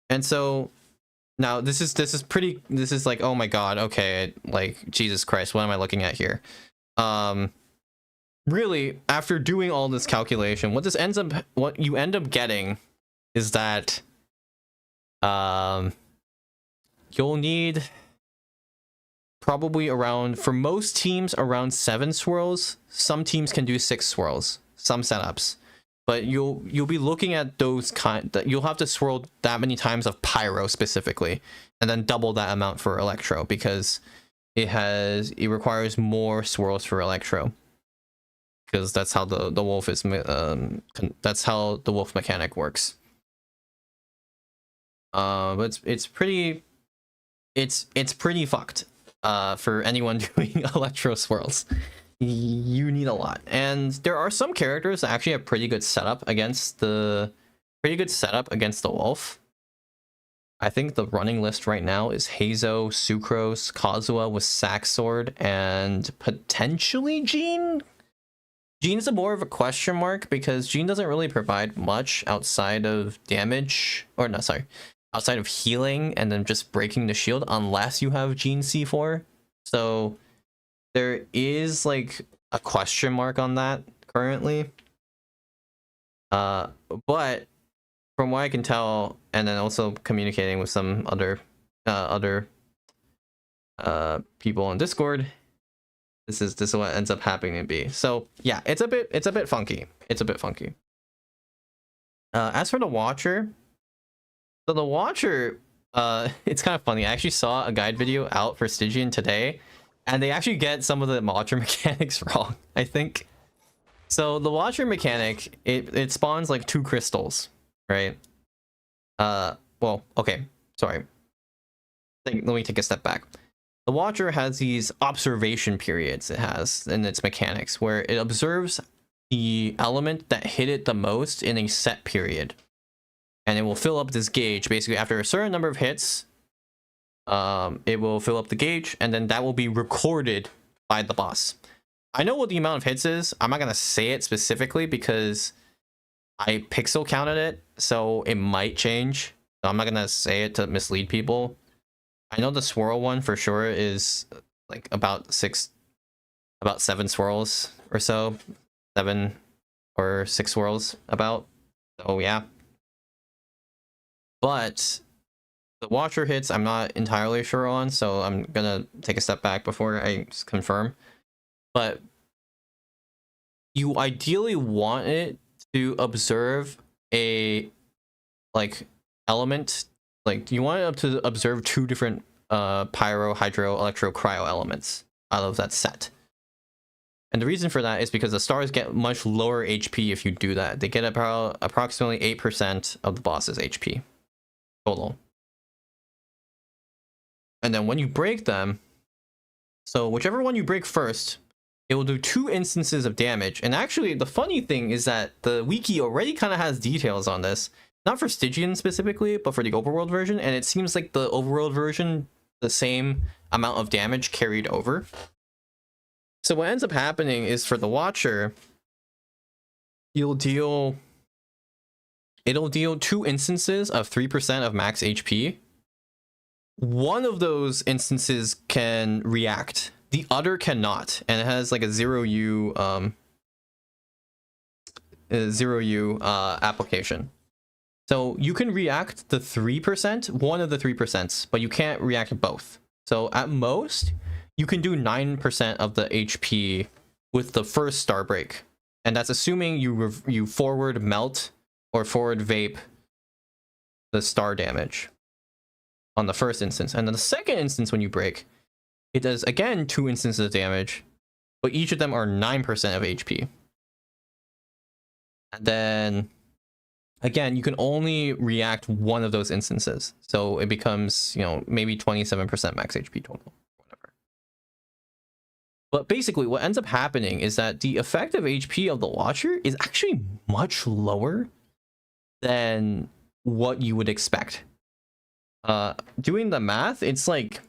And so now this is like, oh my god, okay, like Jesus Christ, what am I looking at here? Really, after doing all this calculation, what you end up getting is that you'll need probably around, for most teams, around 7 swirls. Some teams can do 6 swirls, some setups, but you'll be looking at those that you'll have to swirl that many times of pyro specifically, and then double that amount for electro, because it requires more swirls for electro, because that's how the wolf is that's how the wolf mechanic works. But it's pretty fucked for anyone doing electro swirls. You need a lot, and there are some characters that actually have pretty good setup against the wolf. I think the running list right now is Hazo, Sucrose, Kazuha with Sax Sword, and potentially Jean. Jean's a more of a question mark, because Jean doesn't really provide much outside of damage, or no, sorry, outside of healing and then just breaking the shield, unless you have Jean C4. So there is like a question mark on that currently. But from what I can tell, and then also communicating with some other people on Discord, this is what ends up happening to be. So yeah, it's a bit funky. It's a bit funky. As for the Watcher, so the Watcher, it's kind of funny. I actually saw a guide video out for Stygian today, and they actually get some of the Watcher mechanics wrong, I think. So the Watcher mechanic, it spawns like 2 crystals, right? Well, okay, sorry. Let me take a step back. The Watcher has these observation periods it has in its mechanics, where it observes the element that hit it the most in a set period. And it will fill up this gauge. Basically, after a certain number of hits, it will fill up the gauge, and then that will be recorded by the boss. I know what the amount of hits is. I'm not going to say it specifically because I pixel counted it, so it might change. So I'm not going to say it to mislead people. I know the swirl one for sure is like about 7 swirls or so. 7 or 6 swirls about. So yeah. But the Watcher hits I'm not entirely sure on, so I'm gonna take a step back before I confirm. But you ideally want it to observe a like element, like you want it to observe 2 different pyro, hydro, electro, cryo elements out of that set. And the reason for that is because the stars get much lower HP if you do that. They get about approximately 8% of the boss's HP total. And then when you break them, so whichever one you break first, it will do 2 instances of damage. And actually, the funny thing is that the wiki already kind of has details on this. Not for Stygian specifically, but for the overworld version. And it seems like the overworld version, the same amount of damage carried over. So what ends up happening is for the Watcher, it'll deal 2 instances of 3% of max HP. One of those instances can react, the other cannot, and it has like a 0U application. So you can react the 3%, one of the 3%, but you can't react both. So at most, you can do 9% of the HP with the first star break, and that's assuming you forward melt or forward vape the star damage on the first instance. And then the second instance, when you break, it does again 2 instances of damage, but each of them are 9% of HP. And then again, you can only react one of those instances, so it becomes, you know, maybe 27% max HP total. But basically, what ends up happening is that the effective HP of the Watcher is actually much lower than what you would expect. Doing the math, it's like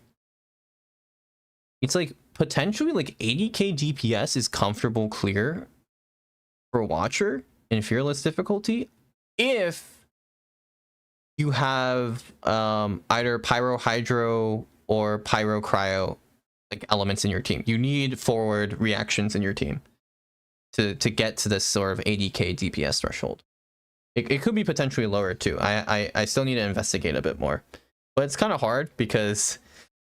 potentially like 80k DPS is comfortable clear for Watcher in Fearless difficulty if you have either Pyro Hydro or Pyro Cryo like elements in your team. You need forward reactions in your team to get to this sort of 80k DPS threshold. It could be potentially lower too. I still need to investigate a bit more, but it's kind of hard because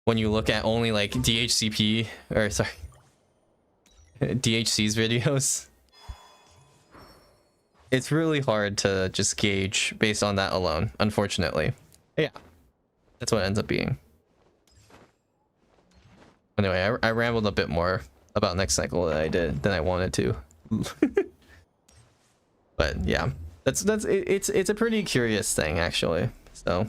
when you look at only like DHCP or sorry DHC's videos, it's really hard to just gauge based on that alone, unfortunately. But yeah, that's what it ends up being. Anyway, I rambled a bit more about next cycle than I wanted to. But yeah, it's a pretty curious thing actually. So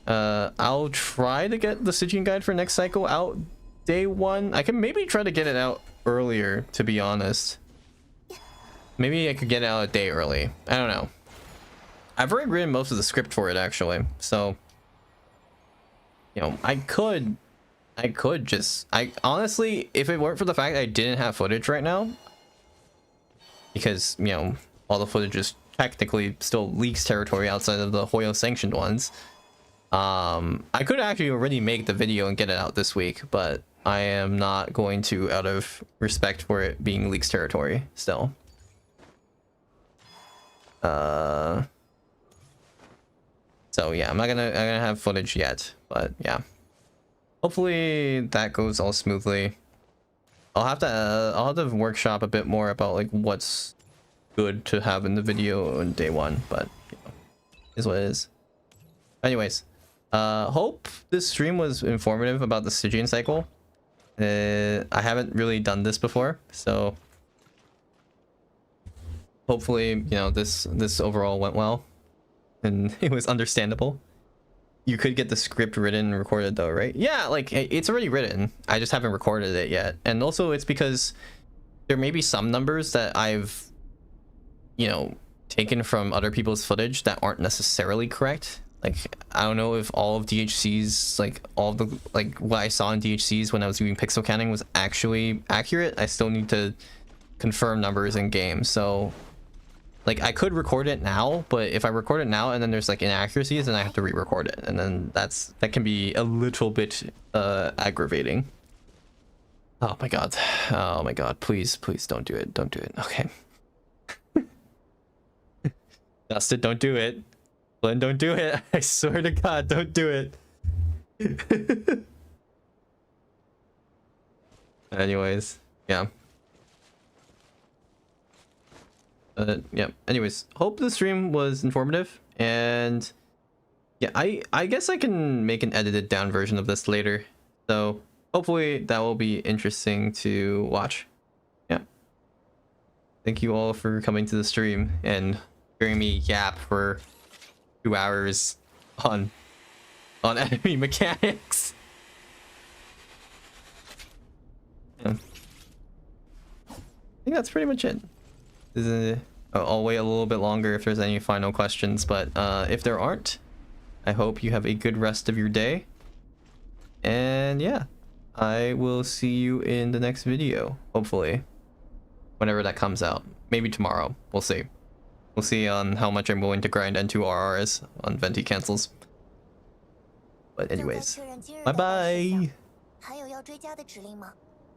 I'll try to get the Stygian guide for next cycle out day 1. I can maybe try to get it out earlier, to be honest. Maybe I could get it out a day early. I don't know. I've already written most of the script for it actually, so you know, I could just, I honestly, if it weren't for the fact that I didn't have footage right now, because you know all the footage is technically still leaks territory outside of the Hoyo sanctioned ones, I could actually already make the video and get it out this week, but I am not going to out of respect for it being leaks territory still. So yeah, I'm not gonna have footage yet, but yeah, hopefully that goes all smoothly. I'll have to workshop a bit more about like what's good to have in the video on day 1, but you know, is what it is. Anyways, hope this stream was informative about the Stygian cycle. I haven't really done this before, so hopefully, you know, this overall went well and it was understandable. You could get the script written and recorded though, right? Yeah, like it's already written. I just haven't recorded it yet. And also it's because there may be some numbers that I've, you know, taken from other people's footage that aren't necessarily correct. Like, I don't know if all of DHC's, like all of the, like what I saw in DHC's when I was doing pixel counting was actually accurate. I still need to confirm numbers in game. So like I could record it now, but if I record it now and then there's like inaccuracies, then I have to re-record it, and then that can be a little bit aggravating. Oh my god, please don't do it, okay. Dustin, don't do it. Glenn, don't do it. I swear to god, don't do it. Anyways, yeah. Yeah, anyways, hope the stream was informative, and yeah, I guess I can make an edited down version of this later, so hopefully that will be interesting to watch. Yeah, thank you all for coming to the stream and hearing me yap for 2 hours on enemy mechanics. Yeah. I think that's pretty much it. I'll wait a little bit longer if there's any final questions, but if there aren't, I hope you have a good rest of your day. And yeah, I will see you in the next video, hopefully, whenever that comes out. Maybe tomorrow. We'll see. We'll see on how much I'm willing to grind N2 RRs on Venti cancels. But anyways, bye bye.